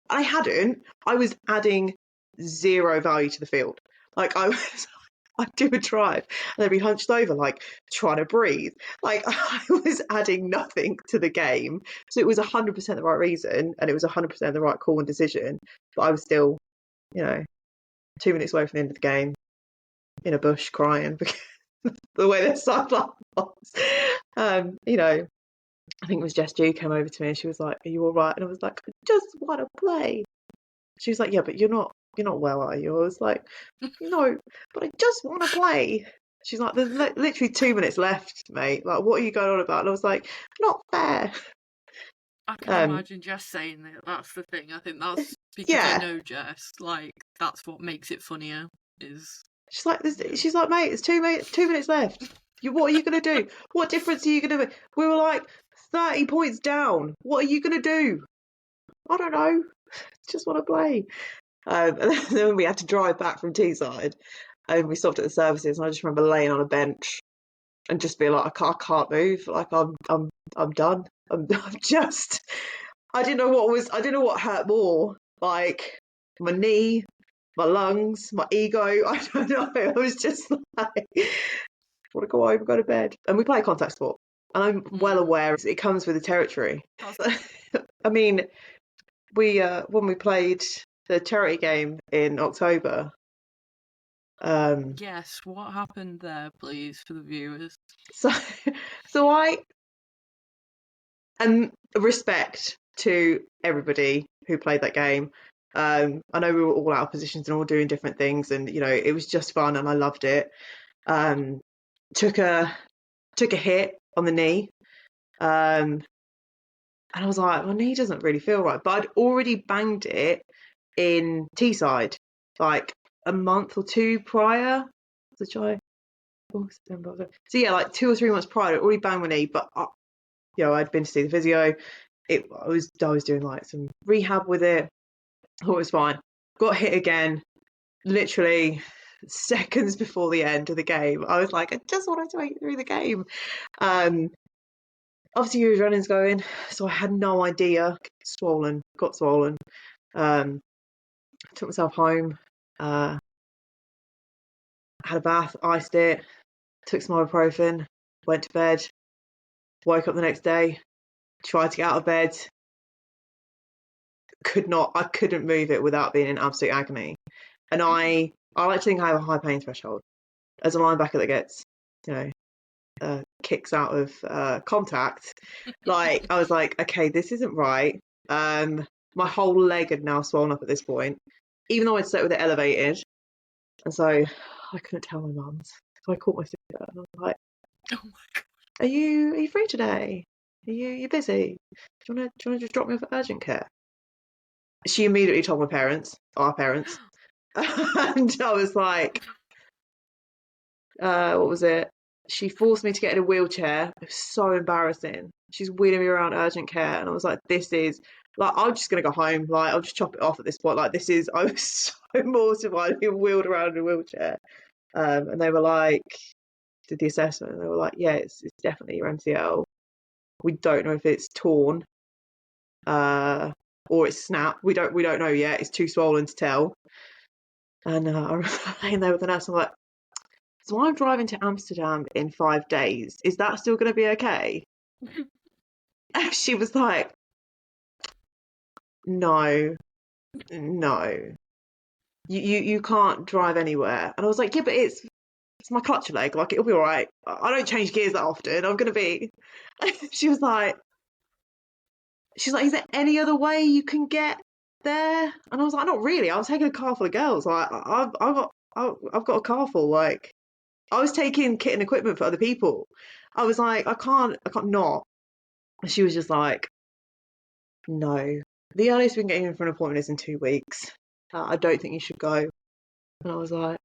I hadn't. I was adding zero value to the field. Like I'd do a drive and they'd be hunched over, like trying to breathe. Like I was adding nothing to the game. So it was 100% the right reason, and it was 100% the right call and decision. But I was still, 2 minutes away from the end of the game, in a bush crying because the way their sideline was. I think it was Jess G came over to me and she was like, "Are you all right?" And I was like, "I just want to play." She was like, "Yeah, but you're not well, are you?" I was like, "No, but I just want to play." She's like, "There's literally 2 minutes left, mate. Like, what are you going on about?" And I was like, "Not fair." I can imagine Jess saying that. That's the thing. I think that's because I know Jess. Like, that's what makes it funnier. She's like, "Mate, it's 2 minutes left. What are you gonna do? What difference are you gonna make?" We were like 30 points down. What are you gonna do? I don't know. Just want to play. And then we had to drive back from Teesside, and we stopped at the services, and I just remember laying on a bench and just being like, I can't move. Like I'm done. I'm just. I didn't know what hurt more. Like my knee, my lungs, my ego. I don't know. I was just like, want to go home, go to bed. And we play contact sport, and I'm well aware it comes with the territory. I mean, when we played the charity game in October. Yes, what happened there, please, for the viewers? So I respect to everybody who played that game. I know we were all out of positions and all doing different things, and it was just fun, and I loved it. Took a hit on the knee, and I was like, my knee doesn't really feel right, but I'd already banged it in Teesside, like a month or two prior. September. So yeah, like 2 or 3 months prior, I'd already banged my knee, but I'd been to see the physio. I was doing like some rehab with it. Thought it was fine. Got hit again, literally seconds before the end of the game. I was like, I just wanted to make it through the game. Obviously, your adrenaline's going, so I had no idea. Got swollen. Took myself home. Had a bath, iced it, took some ibuprofen, went to bed. Woke up the next day, tried to get out of bed. I couldn't move it without being in absolute agony. And I like to think I have a high pain threshold. As a linebacker that gets, kicks out of contact, like I was like, okay, this isn't right. My whole leg had now swollen up at this point, even though I'd slept with it elevated. And so I couldn't tell my mums. So I caught my sister and I was like, Oh my God. Are you free today? Are you busy? Do you wanna just drop me off at urgent care? She immediately told our parents, and I was like, what was it? She forced me to get in a wheelchair. It was so embarrassing. She's wheeling me around urgent care, and I was like, this is like, I'm just gonna go home. Like, I'll just chop it off at this point. Like, I was so mortified being wheeled around in a wheelchair. And they were like, did the assessment, and they were like, yeah, it's definitely your MCL. We don't know if it's torn, or it's snapped. We don't know yet. It's too swollen to tell. And I remember laying there with the nurse. I'm like, so I'm driving to Amsterdam in 5 days. Is that still going to be okay? And she was like, no. You can't drive anywhere. And I was like, yeah, but it's my clutch leg. Like, it'll be all right. I don't change gears that often. I'm going to be. She's like, is there any other way you can get there? And I was like, not really. I was taking a car full of girls. Like, I've got a car full. Like, I was taking kit and equipment for other people. I was like, I can't not. And she was just like, no. The earliest we can get you in for an appointment is in 2 weeks. I don't think you should go. And I was like,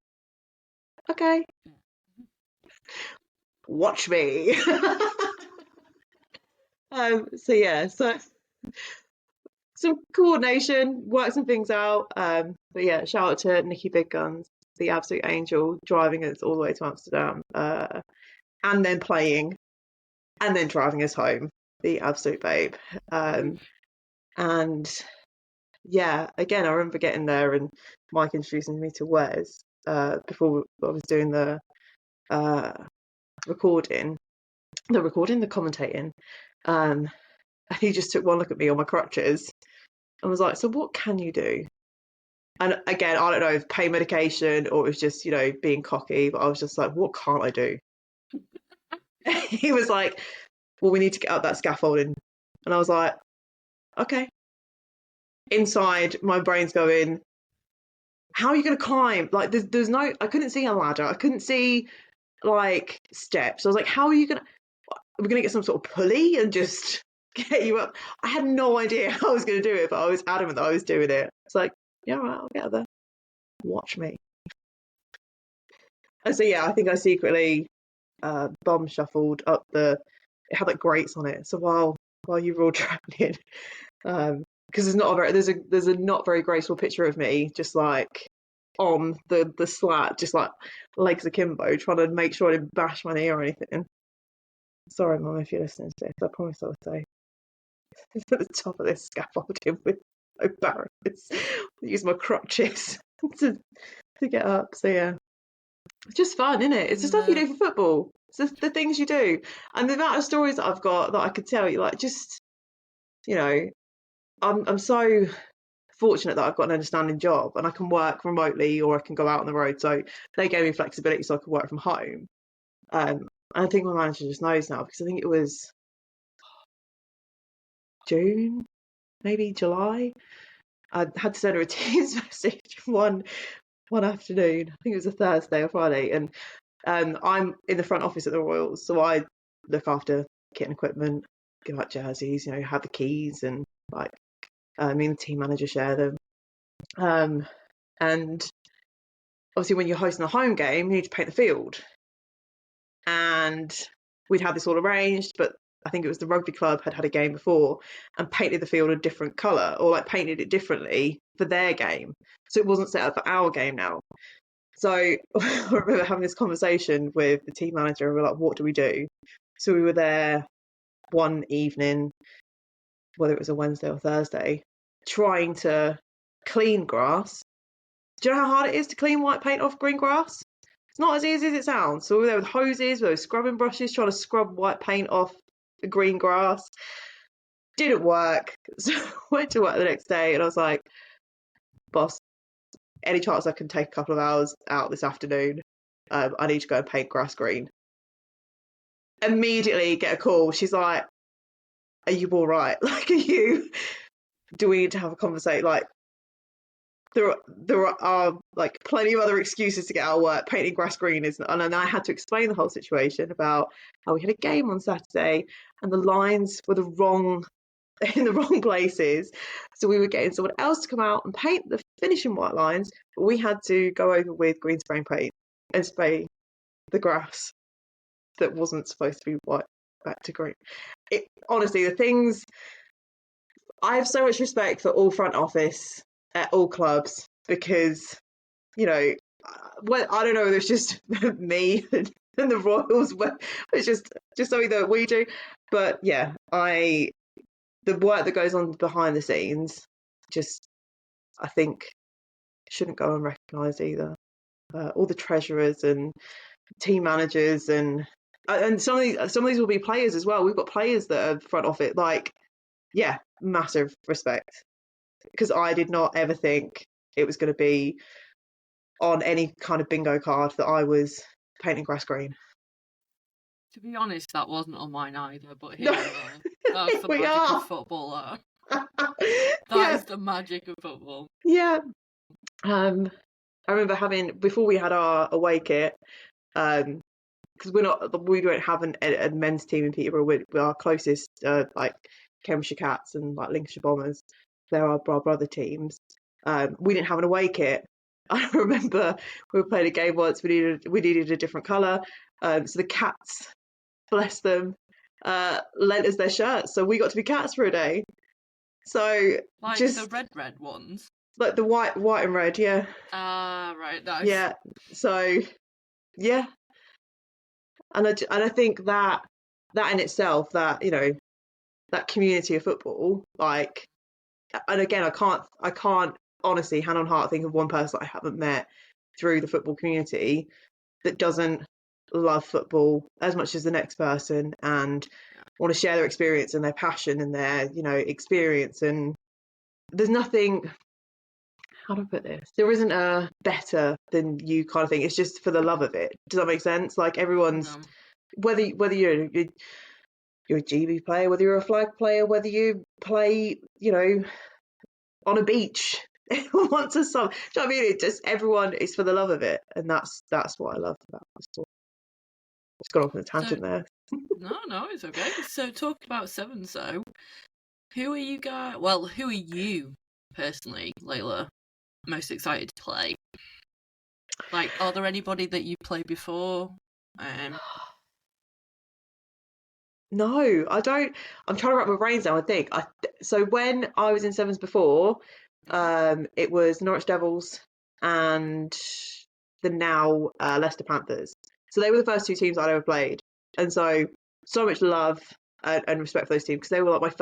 okay, watch me. So yeah, so some coordination, work some things out. But yeah, shout out to Nikki Big Guns, the absolute angel, driving us all the way to Amsterdam, and then playing, and then driving us home, the absolute babe. And yeah, again, I remember getting there and Mike introducing me to Wes before I was doing the recording, the commentating. And he just took one look at me on my crutches and was like, so what can you do? And again, I don't know if pain medication or it was just, being cocky, but I was just like, what can't I do? He was like, well, we need to get up that scaffolding. And I was like, okay. Inside, my brain's going, how are you going to climb? Like, there's no, I couldn't see a ladder. I couldn't see, like, steps. I was like, how are you going to, we're going to get some sort of pulley and just get you up? I had no idea how I was going to do it, but I was adamant that I was doing it. It's like, yeah, all right, I'll get up there. Watch me. And so, yeah, I think I secretly bum shuffled up it had like grates on it. So while you were all traveling, because there's a not very graceful picture of me just like on the slat, just like legs akimbo, trying to make sure I didn't bash my knee or anything. Sorry, Mum, if you're listening to this. I promise I'll say it's at the top of this scaffolding with no barriers. Use my crutches to get up. So yeah. It's just fun, isn't it? It's the stuff you do for football. It's the things you do. And the amount of stories that I've got that I could tell you, like just, I'm so fortunate that I've got an understanding job and I can work remotely or I can go out on the road. So they gave me flexibility so I could work from home. And I think my manager just knows now because I think it was June, maybe July. I had to send her a Teams message one afternoon. I think it was a Thursday or Friday, and I'm in the front office at the Royals, so I look after kit and equipment, give out jerseys, have the keys, and like me and the team manager share them. And obviously, when you're hosting a home game, you need to paint the field. and we'd had this all arranged, but I think it was the rugby club had had a game before and painted the field a different colour, or like painted it differently for their game. So it wasn't set up for our game now. So I remember having this conversation with the team manager, and we're like, what do we do? So we were there one evening, whether it was a Wednesday or Thursday, trying to clean grass. Do you know how hard it is to clean white paint off green grass? It's not as easy as it sounds. So we were there with hoses, with scrubbing brushes, trying to scrub white paint off the green grass. Didn't work. So I went to work the next day and I was like, boss, any chance I can take a couple of hours out this afternoon? I need to go and paint grass green. Immediately get a call. She's like, are you all right? Like, do we need to have a conversation? Like, there are like plenty of other excuses to get out of work. Painting grass green isn't, and then I had to explain the whole situation about how we had a game on Saturday and the lines were in the wrong places, so we were getting someone else to come out and paint the finishing white lines, but we had to go over with green spray paint and spray the grass that wasn't supposed to be white back to green. Honestly, the things, I have so much respect for all front office at all clubs, because, you know, well, I don't know whether it's just me and the Royals, it's just something that we do. But yeah, the work that goes on behind the scenes, just, I think, shouldn't go unrecognised either. All the treasurers and team managers and some of these will be players as well. We've got players that are front office, like, yeah, massive respect. Because I did not ever think it was going to be on any kind of bingo card that I was painting grass green. To be honest, that wasn't on mine either, but here we are. That's the We magic are. of football. Yeah. Is the magic of football. Yeah. I remember before we had our away kit, because we don't have a men's team in Peterborough. We're our closest, like Cambridgeshire Cats and like Lincolnshire Bombers. They're our brother teams. We didn't have an away kit. I remember we were playing a game once. We needed a different colour. So the Cats, bless them, lent us their shirts, so we got to be Cats for a day. So like just the red ones, like the white and red, yeah. Right, nice. Yeah. So yeah, and I think that in itself, that, you know, that community of football, like, and again, I can't honestly, hand on heart, think of one person I haven't met through the football community that doesn't love football as much as the next person and want to share their experience and their passion and their, you know, experience. And there's nothing, how do I put this? There isn't a better than you kind of thing. It's just for the love of it. Does that make sense? Like, everyone's, whether you're a GB player, whether you're a flag player, whether you play, you know, on a beach once a summer. Do you know what I mean? It just, everyone is for the love of it, and that's what I love about the sport. Just got off on a tangent there. No, it's okay. So, talking about sevens, though, who are you guys? Well, who are you personally, Layla, most excited to play? Like, are there anybody that you played before? No, I don't. I'm trying to wrap my brains now. I think so. When I was in sevens before, it was Norwich Devils and the now Leicester Panthers. So they were the first two teams I'd ever played, and so much love and respect for those teams, because they were like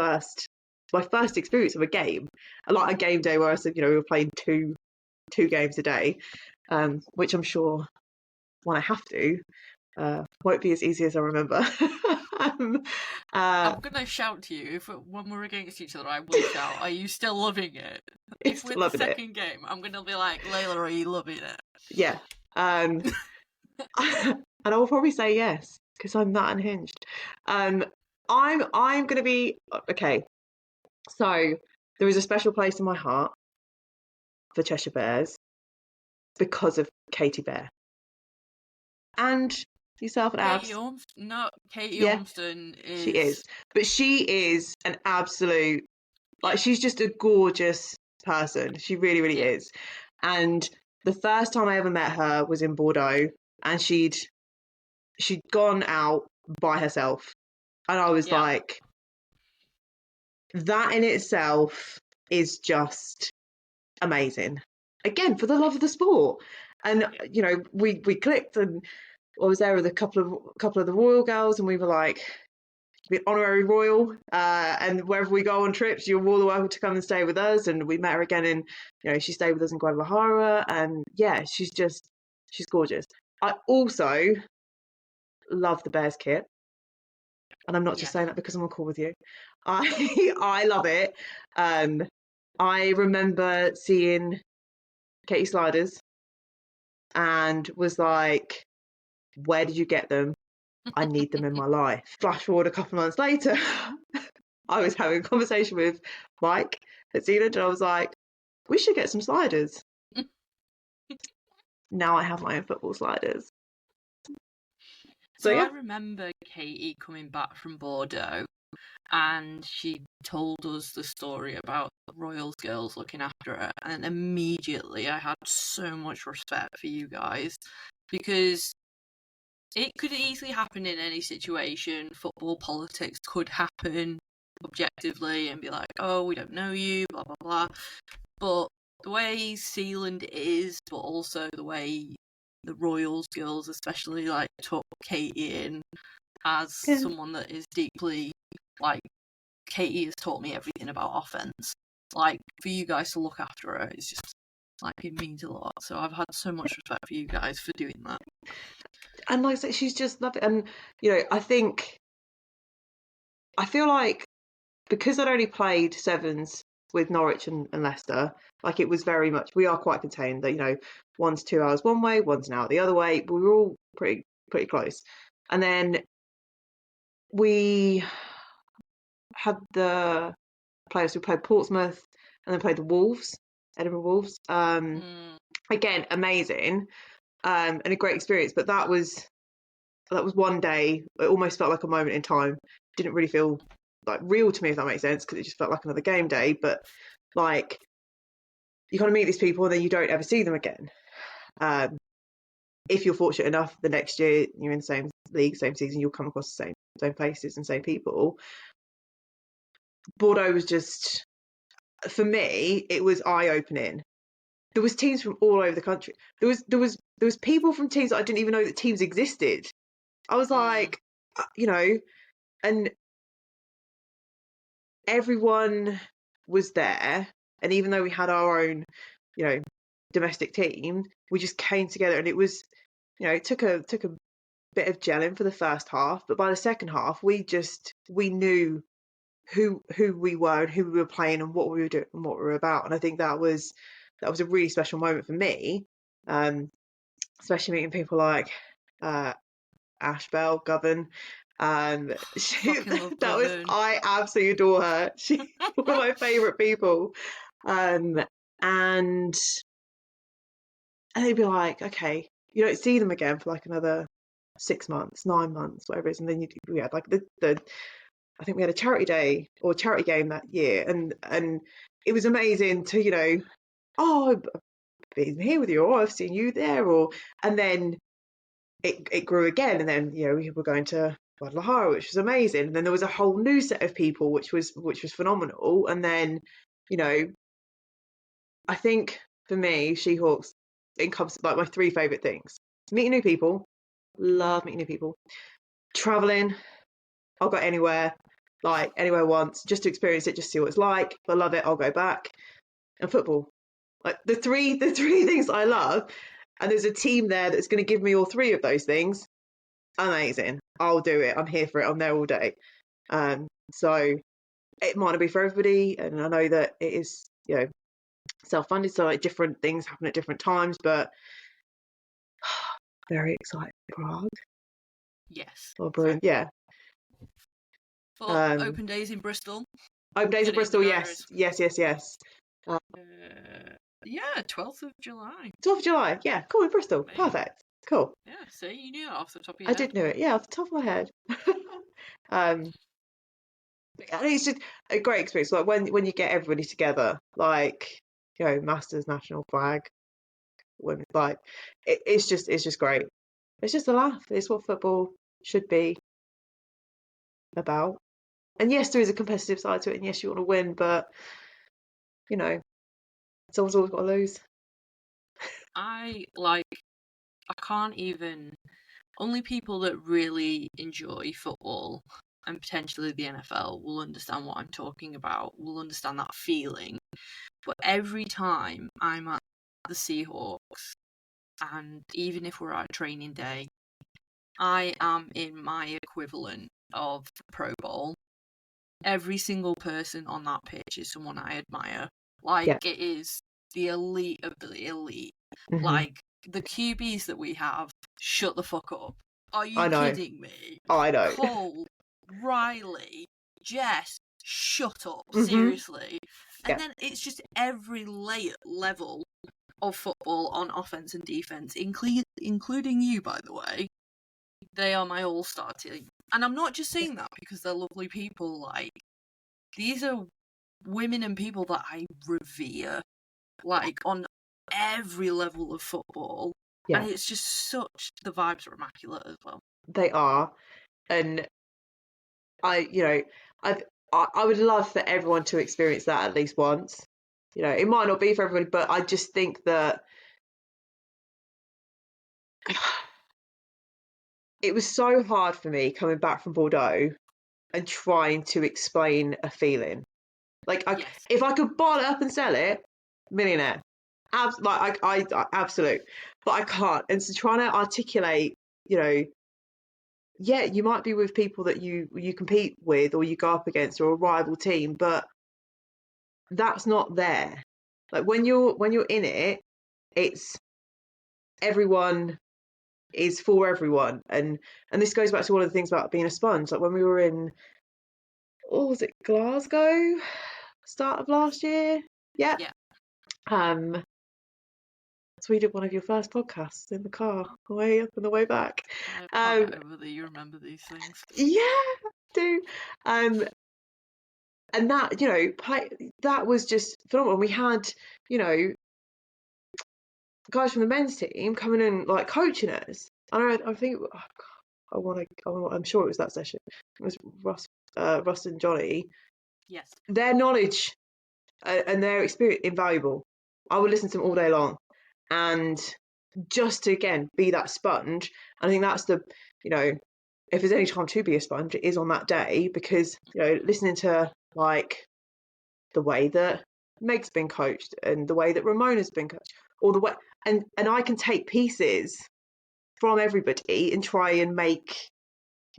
my first experience of a game, like a game day where I said, you know, we were playing two games a day, which I'm sure when I have to, won't be as easy as I remember. I'm gonna shout to you when we're against each other. I will shout, "Are you still loving it?" If we're the second game, I'm gonna be like, "Layla, are you loving it?" Yeah. And I'll probably say yes, because I'm that unhinged. I'm gonna be okay. So there is a special place in my heart for Cheshire Bears because of Katie Bear. And yourself and Abs. Katie Ormston is. She is. But she is an absolute, like, she's just a gorgeous person. She really, really is. And the first time I ever met her was in Bordeaux, and she'd she'd gone out by herself, and I was like, that in itself is just amazing. Again, for the love of the sport. And we clicked, and I was there with a couple of the Royal girls, and we were like, the honorary Royal, and wherever we go on trips, you're more than welcome to come and stay with us. And we met her again she stayed with us in Guadalajara, and yeah, she's gorgeous. I also love the Bears kit, and I'm not just saying that because I'm on call with you. I love it. I remember seeing Katie sliders and was like, where did you get them? I need them in my life. Flash forward a couple of months later, I was having a conversation with Mike at Zealand, and I was like, we should get some sliders. Now I have my own football sliders. So yeah. I remember Katie coming back from Bordeaux, and she told us the story about the Royals girls looking after her, and immediately I had so much respect for you guys, because it could easily happen in any situation. Football politics could happen objectively and be like, oh, we don't know you, blah blah blah. But the way Zealand is, but also the way the Royals girls especially like took Katie in as someone that is deeply like, Katie has taught me everything about offense. Like, for you guys to look after her, it's just like, it means a lot. So I've had so much respect for you guys for doing that. And like I said, she's just lovely. And I feel like because I'd only played sevens with Norwich and Leicester, like, it was very much, we are quite contained, that one's 2 hours one way, one's an hour the other way. We were all pretty close. And then we had the players who played Portsmouth and then played the Wolves, Edinburgh Wolves. Again, amazing, and a great experience. But that was one day. It almost felt like a moment in time. Didn't really feel like real to me, if that makes sense, because it just felt like another game day. But like, you kind of meet these people and then you don't ever see them again. If you're fortunate enough, the next year you're in the same league, same season, you'll come across the same places and same people. Bordeaux was just, for me, it was eye-opening. There was teams from all over the country. There was people from teams that I didn't even know that teams existed. I was like, and everyone was there. And even though we had our own, domestic team, we just came together, and it was, it took a bit of gelling for the first half, but by the second half, we knew who we were and who we were playing and what we were doing and what we were about. And I think that was a really special moment for me, especially meeting people like Ash Bell, Govan. I absolutely adore her. She's one of my favourite people. And they'd be like, okay, you don't see them again for like another 6 months, 9 months, whatever it is, and then we had like the I think we had a charity day or charity game that year, and it was amazing to I've been here with you, or I've seen you there, and then it grew again, and then we were going to Guadalajara, which was amazing, and then there was a whole new set of people, which was phenomenal, and then I think for me, She-Hawks encompasses like my 3 favourite things: meeting new people, love meeting new people, travelling. I'll go anywhere once, just to experience it, just see what it's like. If I love it, I'll go back. And football, like the three things I love, and there's a team there that's going to give me all 3 of those things. Amazing, I'll do it. I'm here for it. I'm there all day. So it might not be for everybody, and I know that it is self-funded, so like different things happen at different times, but very excited for Prague. Yes. Oh, brilliant. Yeah. For open days in Bristol. Open days in Bristol, yes. Yes. Yeah, 12th of July. 12th of July, yeah, cool, in Bristol. Amazing. Perfect. Cool. Yeah, so you knew it off the top of your head. I did know it, yeah, off the top of my head. And it's just a great experience. Like when you get everybody together, like Masters, national flag, when it's just great. It's just a laugh. It's what football should be about. And yes, there is a competitive side to it, and yes, you want to win, but you know, someone's always got to lose. I can't even. Only people that really enjoy football and potentially the NFL will understand what I'm talking about, will understand that feeling. But every time I'm at the Seahawks, and even if we're at a training day, I am in my equivalent of Pro Bowl. Every single person on that pitch is someone I admire. Yeah. It is the elite of the elite. Mm-hmm. The QBs that we have, shut the fuck up. Are you I know. kidding me? I know. Cole, Riley, Jess, shut up, Mm-hmm. seriously. And Yeah. then it's just every level of football on offense and defense, including you, by the way. They are my all-star team. And I'm not just saying that because they're lovely people. These are women and people that I revere, on every level of football. Yeah. And it's just the vibes are immaculate as well. They are. And I would love for everyone to experience that at least once. It might not be for everybody, but I just think that it was so hard for me coming back from Bordeaux and trying to explain a feeling. Yes. If I could bottle it up and sell it, millionaire. Absolute. But I can't. And so trying to articulate, yeah, you might be with people that you compete with or you go up against or a rival team, but that's not there. When you're in it, it's everyone is for everyone, and this goes back to one of the things about being a sponge. Like when we were in, was it Glasgow, start of last year? Yeah. So we did one of your first podcasts in the car, the way up and the way back. I can't get over that you remember these things. Yeah, I do. And that, that was just phenomenal. We had, guys from the men's team coming in coaching us. And I think I'm sure it was that session. It was Russ and Johnny. Yes. Their knowledge and their experience invaluable. I would listen to them all day long, and just to again be that sponge. I think that's the, if there's any time to be a sponge, it is on that day, because listening to the way that Meg's been coached and the way that Ramona's been coached, or the way, and I can take pieces from everybody and try and make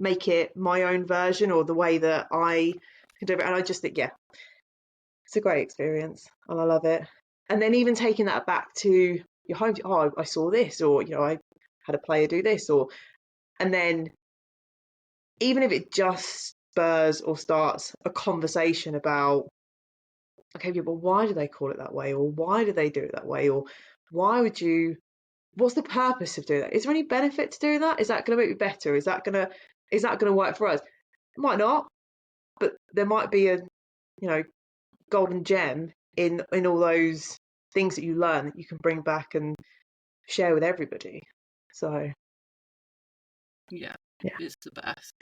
it my own version or the way that I can do it. And I just think, yeah, it's a great experience and I love it. And then even taking that back to your home, I saw this, or I had a player do this, and then even if it just spurs or starts a conversation about, okay, yeah, but why do they call it that way, or why do they do it that way, or what's the purpose of doing that? Is there any benefit to doing that? Is that going to make me better? Is that going to work for us? It might not, but there might be a golden gem in all those things that you learn that you can bring back and share with everybody. So yeah. It's the best.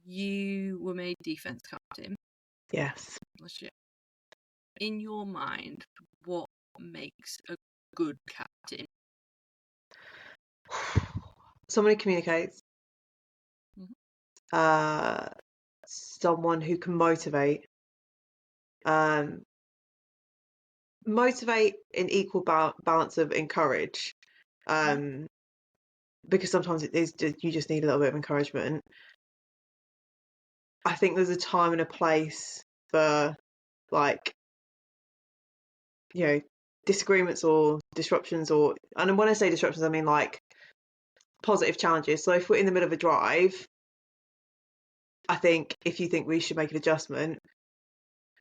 You were made defense captain. Yes. In your mind, what makes a good captain? Someone who communicates. Mm-hmm. Someone who can motivate. Motivate in equal balance of encourage. Because sometimes it is you just need a little bit of encouragement. I think there's a time and a place for disagreements or disruptions, and when I say disruptions, I mean positive challenges. So if we're in the middle of a drive, I think if you think we should make an adjustment,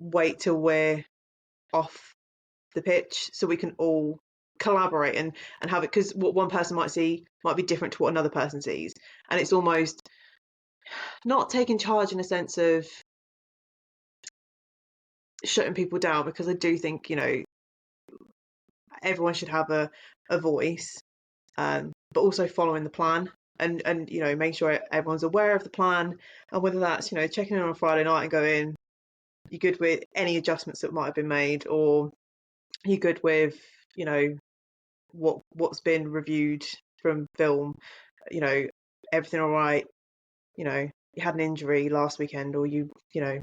wait till we're off the pitch so we can all collaborate and have it, because what one person might see might be different to what another person sees, and it's almost not taking charge in a sense of shutting people down, because I do think everyone should have a voice, but also following the plan, and you know, make sure everyone's aware of the plan, and whether that's, you know, checking in on a Friday night and going, you good with any adjustments that might have been made, or you good with, you know, what's been reviewed from film, you know, everything all right, you know, you had an injury last weekend, or you know,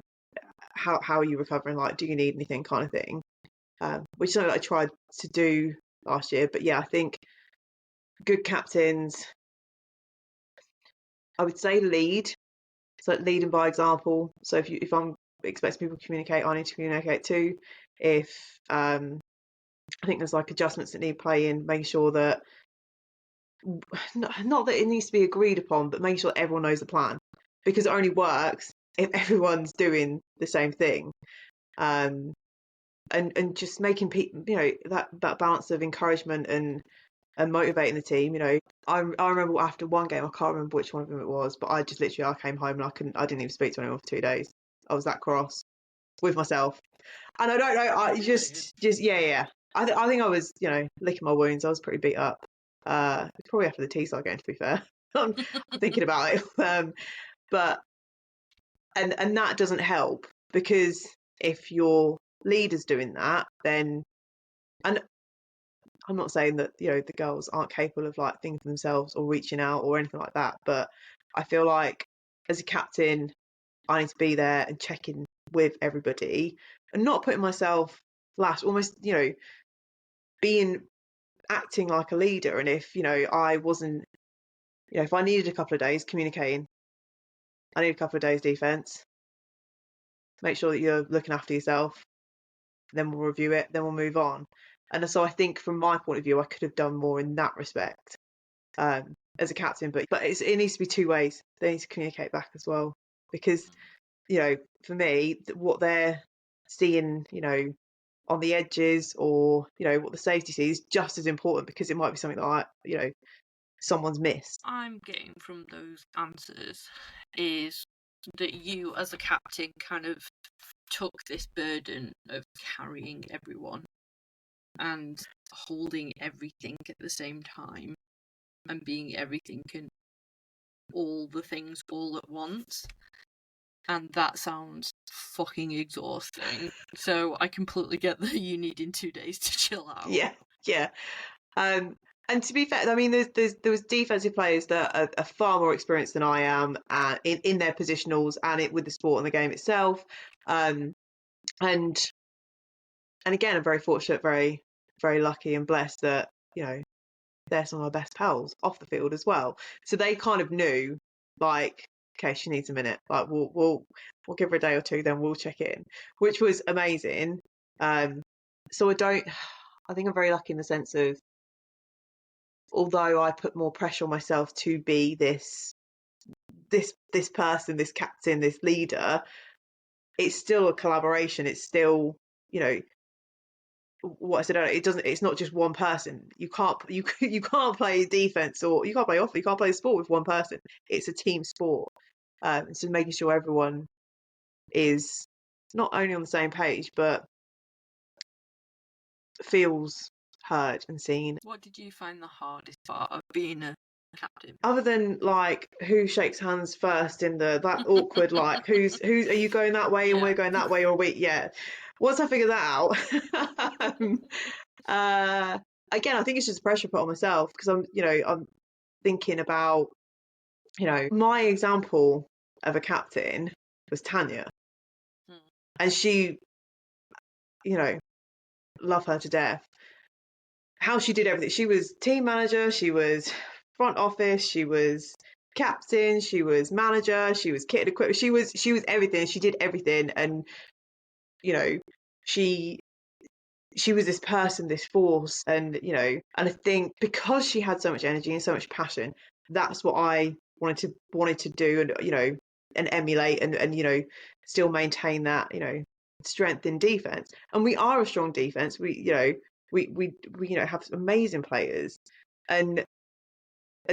how are you recovering, like, do you need anything, kind of thing, which is something that I tried to do last year. But yeah, I think good captains, I would say, lead. So leading by example. So if I'm expecting people to communicate, I need to communicate too. If I think there's like adjustments that need playing, make sure that, not that it needs to be agreed upon, but make sure everyone knows the plan, because it only works if everyone's doing the same thing. And just making people, you know, that balance of encouragement and motivating the team. You know, I remember after one game, I can't remember which one of them it was, but I just literally, I came home and I didn't even speak to anyone for 2 days. I was that cross with myself, and I don't know, I just yeah. I think I was, you know, licking my wounds. I was pretty beat up. It's probably after the Teesside game, to be fair. I'm thinking about it, but and that doesn't help, because if your leader's doing that, then, and I'm not saying that, you know, the girls aren't capable of like thinking for themselves or reaching out or anything like that, but I feel like as a captain, I need to be there and checking with everybody and not putting myself last, almost, you know, being, acting like a leader. And if, you know, I wasn't, you know, if I needed a couple of days communicating, I need a couple of days defense, make sure that you're looking after yourself, then we'll review it, then we'll move on. And so I think from my point of view, I could have done more in that respect, as a captain. But it needs to be two ways. They need to communicate back as well, because, you know, for me, what they're seeing, you know, on the edges, or, you know, what the safety sees, just as important, because it might be something that you know, someone's missed. I'm getting from those answers is that you, as a captain, kind of took this burden of carrying everyone and holding everything at the same time and being everything and all the things all at once. And that sounds fucking exhausting. So I completely get that you needing 2 days to chill out. Yeah. And to be fair, I mean, there was defensive players that are far more experienced than I am, in their positionals and with the sport and the game itself. And again, I'm very fortunate, very, very lucky and blessed that, you know, they're some of my best pals off the field as well. So they kind of knew, like, okay, she needs a minute. Like, we'll give her a day or two, then we'll check in, which was amazing. So I think I'm very lucky in the sense of, although I put more pressure on myself to be this person, this captain, this leader, it's still a collaboration. It's still, you know, what I said earlier, it's not just one person. You can't play defense, or you can't play off, you can't play sport with one person. It's a team sport. So making sure everyone is not only on the same page, but feels heard and seen. What did you find the hardest part of being a captain? Other than, like, who shakes hands first in that awkward, like, who's are you going that way and we're going that way, or once I figured that out, again, I think it's just pressure put on myself, because I'm thinking about, you know, my example of a captain was Tanya, and she, you know, love her to death. How she did everything. She was team manager, she was front office, she was captain, she was manager, she was kit and equipment, she was everything. She did everything, and, you know, she was this person, this force, and, you know, and I think because she had so much energy and so much passion, that's what I wanted to do, and, you know, and emulate, and you know, still maintain that, you know, strength in defense. And we are a strong defense. We, you know, we you know, have amazing players, and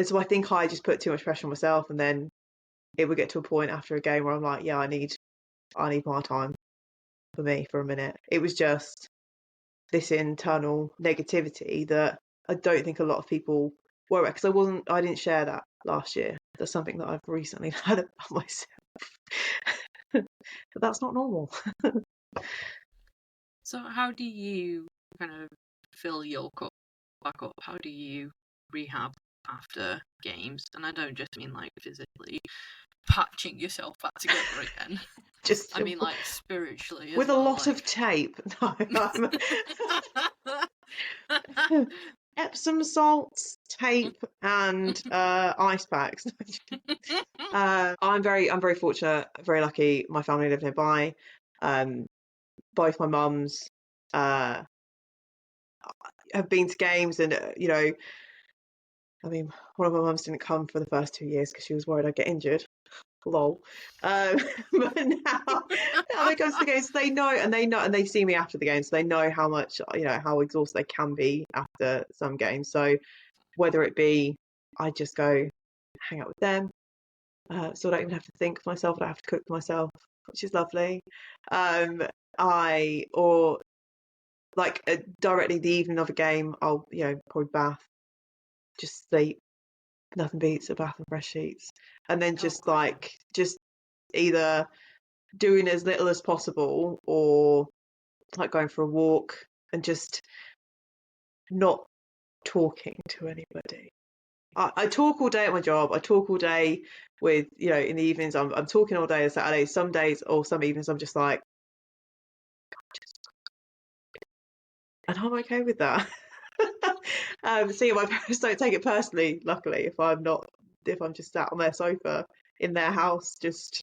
so I think I just put too much pressure on myself, and then it would get to a point after a game where I'm like, yeah, I need my time for me for a minute. It was just, this internal negativity that I don't think a lot of people were, because I didn't share that last year. That's something that I've recently had about myself. But that's not normal. So how do you kind of fill your cup back up? How do you rehab after games? And I don't just mean like physically patching yourself back together again. Just I mean like spiritually as with a well. lot of tape. No, Epsom salts, tape, and ice packs. I'm very fortunate, very lucky. My family live nearby. Both my mums have been to games, and I mean, one of my mums didn't come for the first 2 years because she was worried I'd get injured. Lol. But now they go to the games, they know, and they see me after the games, so they know how much, how exhausted they can be after some games. So whether it be I just go hang out with them, so I don't even have to think for myself, I don't have to cook for myself, which is lovely. Or like directly the evening of a game, I'll probably bath, just sleep. Nothing beats a bath and fresh sheets, and then just just either doing as little as possible, or like going for a walk and just not talking to anybody. I talk all day at my job. I talk all day with, in the evenings, I'm talking all day on Saturdays. Some days or some evenings, I'm just like, and I'm okay with that. So yeah, my parents don't take it personally, luckily, if I'm just sat on their sofa in their house, just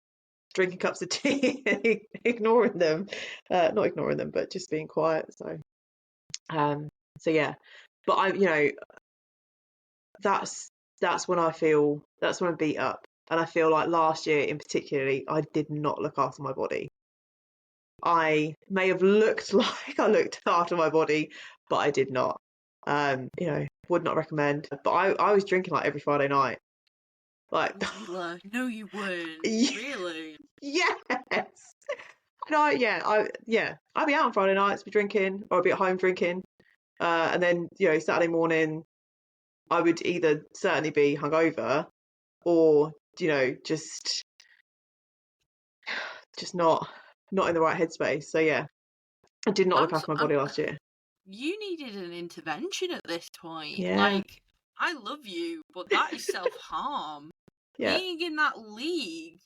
drinking cups of tea and ignoring them. Not ignoring them, but just being quiet. So yeah. But that's when I'm beat up. And I feel like last year in particularly, I did not look after my body. I may have looked like I looked after my body, but I did not. Would not recommend. But I was drinking like every Friday night. Like, Layla, no, you weren't. Yeah. Really? Yes. And I'd be out on Friday nights, be drinking, or I'd be at home drinking. And then, Saturday morning, I would either certainly be hungover, or, just not in the right headspace. So yeah, I did not look after my body last year. You needed an intervention at this point. Yeah. Like, I love you, but that is self-harm. Yeah. Being in that league.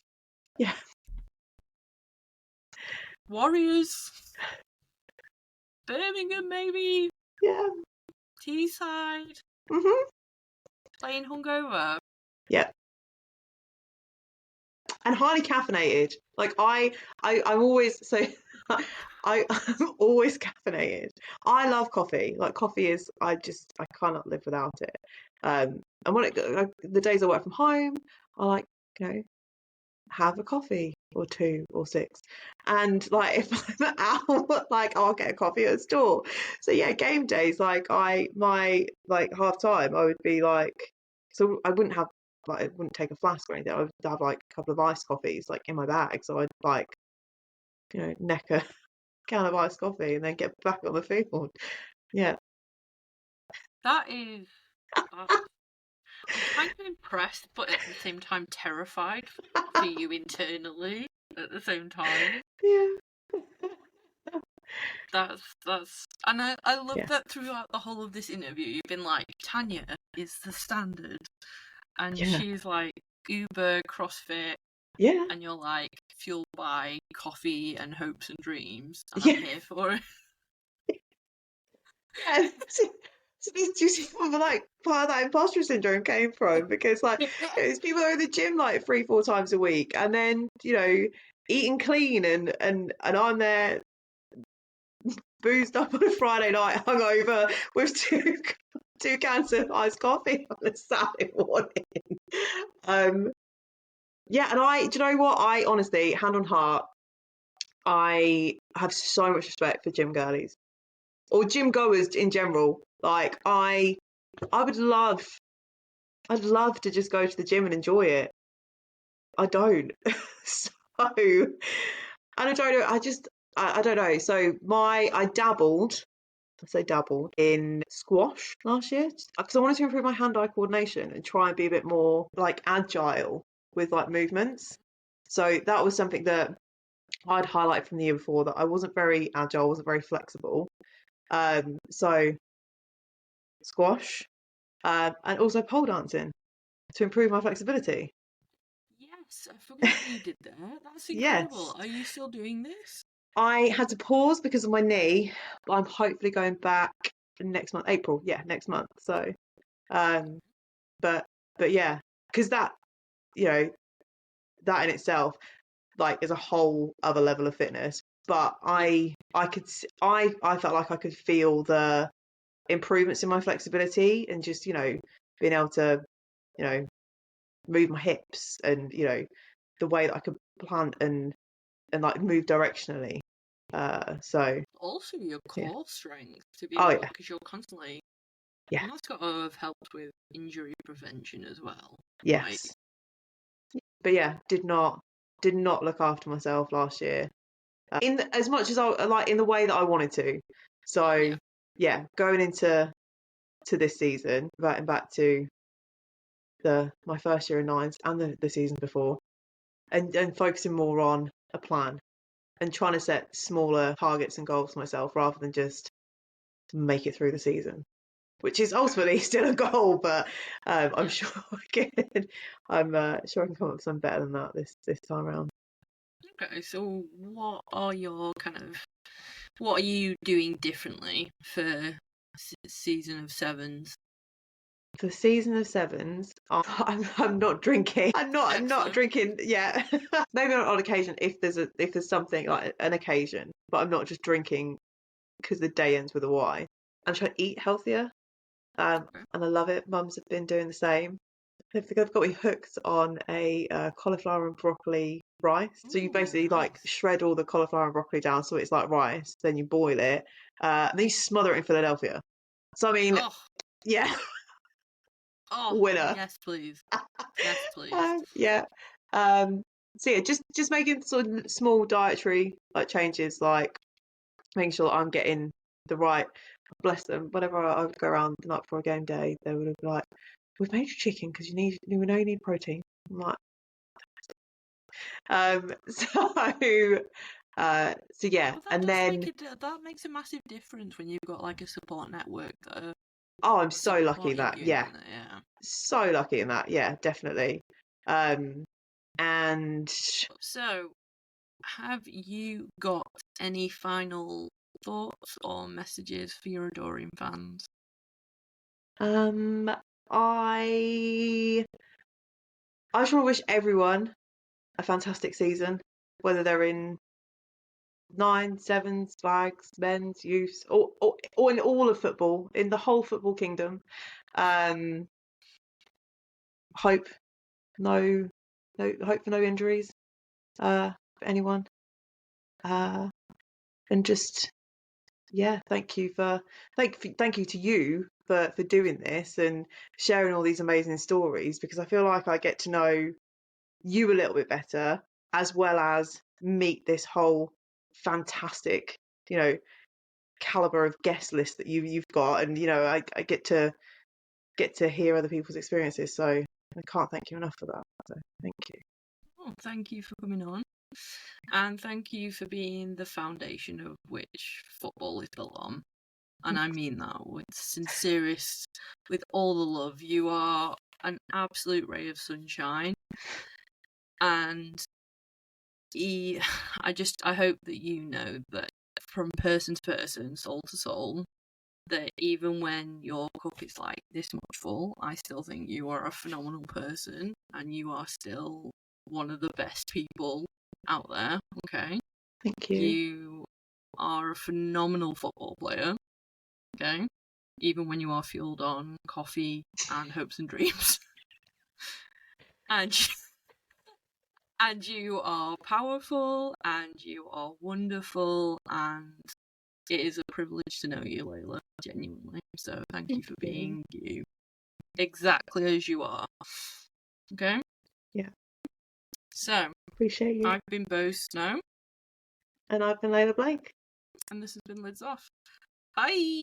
Yeah. Warriors. Birmingham, maybe. Yeah. Teesside. Playing hungover. Yeah. And highly caffeinated. Like I'm always I'm always caffeinated. I love coffee. Like coffee is, I cannot live without it. And when the days I work from home, I like, have a coffee or two or six. And like if I'm out, like I'll get a coffee at a store. So yeah, game days, like my half time, I would be like, so I wouldn't take a flask or anything. I would have like a couple of iced coffees like in my bag. So I'd like, neck a can of iced coffee and then get back on the field. Yeah. That is. I'm kind of impressed, but at the same time terrified for you internally. At the same time. Yeah. That's and I love that throughout the whole of this interview you've been like, Tanya is the standard, and she's like uber CrossFit, and you're like fueled by coffee and hopes and dreams, and I'm here for it. Yeah. So do you see where like part of that imposter syndrome came from? Because like these people are in the gym like 3-4 times a week, and then eating clean, and I'm there boozed up on a Friday night, hungover with two cans of iced coffee on a Saturday morning. Yeah, and do you know what? I honestly, hand on heart, I have so much respect for gym girlies or gym goers in general. Like I'd love to just go to the gym and enjoy it. I don't. So, and I don't know. I don't know. So I dabbled say dabbled in squash last year because I wanted to improve my hand-eye coordination and try and be a bit more like agile with like movements. So that was something that I'd highlighted from the year before, that I wasn't very agile, wasn't very flexible. So squash, and also pole dancing to improve my flexibility. Yes, I forgot you did that. That's incredible. Yes. Are you still doing this? I had to pause because of my knee, but I'm hopefully going back next month, April. Yeah, next month. So, um, but yeah, because that, you know, that in itself, like, is a whole other level of fitness. But Yeah. I felt like I could feel the improvements in my flexibility and just, being able to, you know, move my hips and, the way that I could plant and like move directionally. So Also, your yeah. core strength to be Oh able, yeah. because you're constantly, Yeah. and that's got to have helped with injury prevention as well. Like, Yes. But yeah, did not look after myself last year, as much as I like, in the way that I wanted to. So yeah, yeah, going into this season, reverting back to my first year in nines and the season before, and focusing more on a plan and trying to set smaller targets and goals for myself rather than just make it through the season, which is ultimately still a goal. But I'm yeah. sure I'm sure I can come up with something better than that this time around. Okay, so what are you doing differently for season of sevens? For season of sevens, I'm not drinking. I'm not Excellent. drinking. Yeah, maybe on occasion if there's something like an occasion, but I'm not just drinking because the day ends with a Y. I'm trying to eat healthier, Okay. and I love it. Mums have been doing the same. They've got me hooked on a cauliflower and broccoli rice. So you Ooh, basically like nice. shred all the cauliflower and broccoli down so it's like rice. Then you boil it, and then you smother it in Philadelphia. So I mean, Oh, yeah, oh, winner. yes, please. Yes, please. Yeah. Um, so yeah, just making sort of small dietary like changes, like making sure that I'm getting the right. Bless them. Whenever I would go around the night before a game day, they would have been like, "We've made you chicken because we know you need protein." I'm like, so yeah, But that and does make then it. That makes a massive difference when you've got like a support network that are oh, I'm so lucky supporting that you yeah, in it. Yeah. so lucky in that yeah, definitely. And So, have you got any final thoughts or messages for your adoring fans? um, I I just want to wish everyone a fantastic season, whether they're in nine, sevens, flags, men's, youths, or in all of football, in the whole football kingdom. Um, hope no, hope for no injuries for anyone. Uh, and just yeah, thank you to you for doing this and sharing all these amazing stories, because I feel like I get to know you a little bit better, as well as meet this whole fantastic, you know, caliber of guest list that you've got, and I get to hear other people's experiences. So I can't thank you enough for that. So thank you. Oh, thank you for coming on. And thank you for being the foundation of which football is built on. And I mean that with sincerest, with all the love. You are an absolute ray of sunshine. And I hope that you know that from person to person, soul to soul, that even when your cup is like this much full, I still think you are a phenomenal person and you are still one of the best people out there. Okay. Thank you. You are a phenomenal football player. Okay. Even when you are fueled on coffee and hopes and dreams. and and you are powerful and you are wonderful, and it is a privilege to know you, Layla, genuinely. So thank you Thank for you. being you exactly as you are. Okay? Yeah, So, appreciate you. I've been Bo Snow, And I've been Layla Blake. and this has been Lids Off. Bye!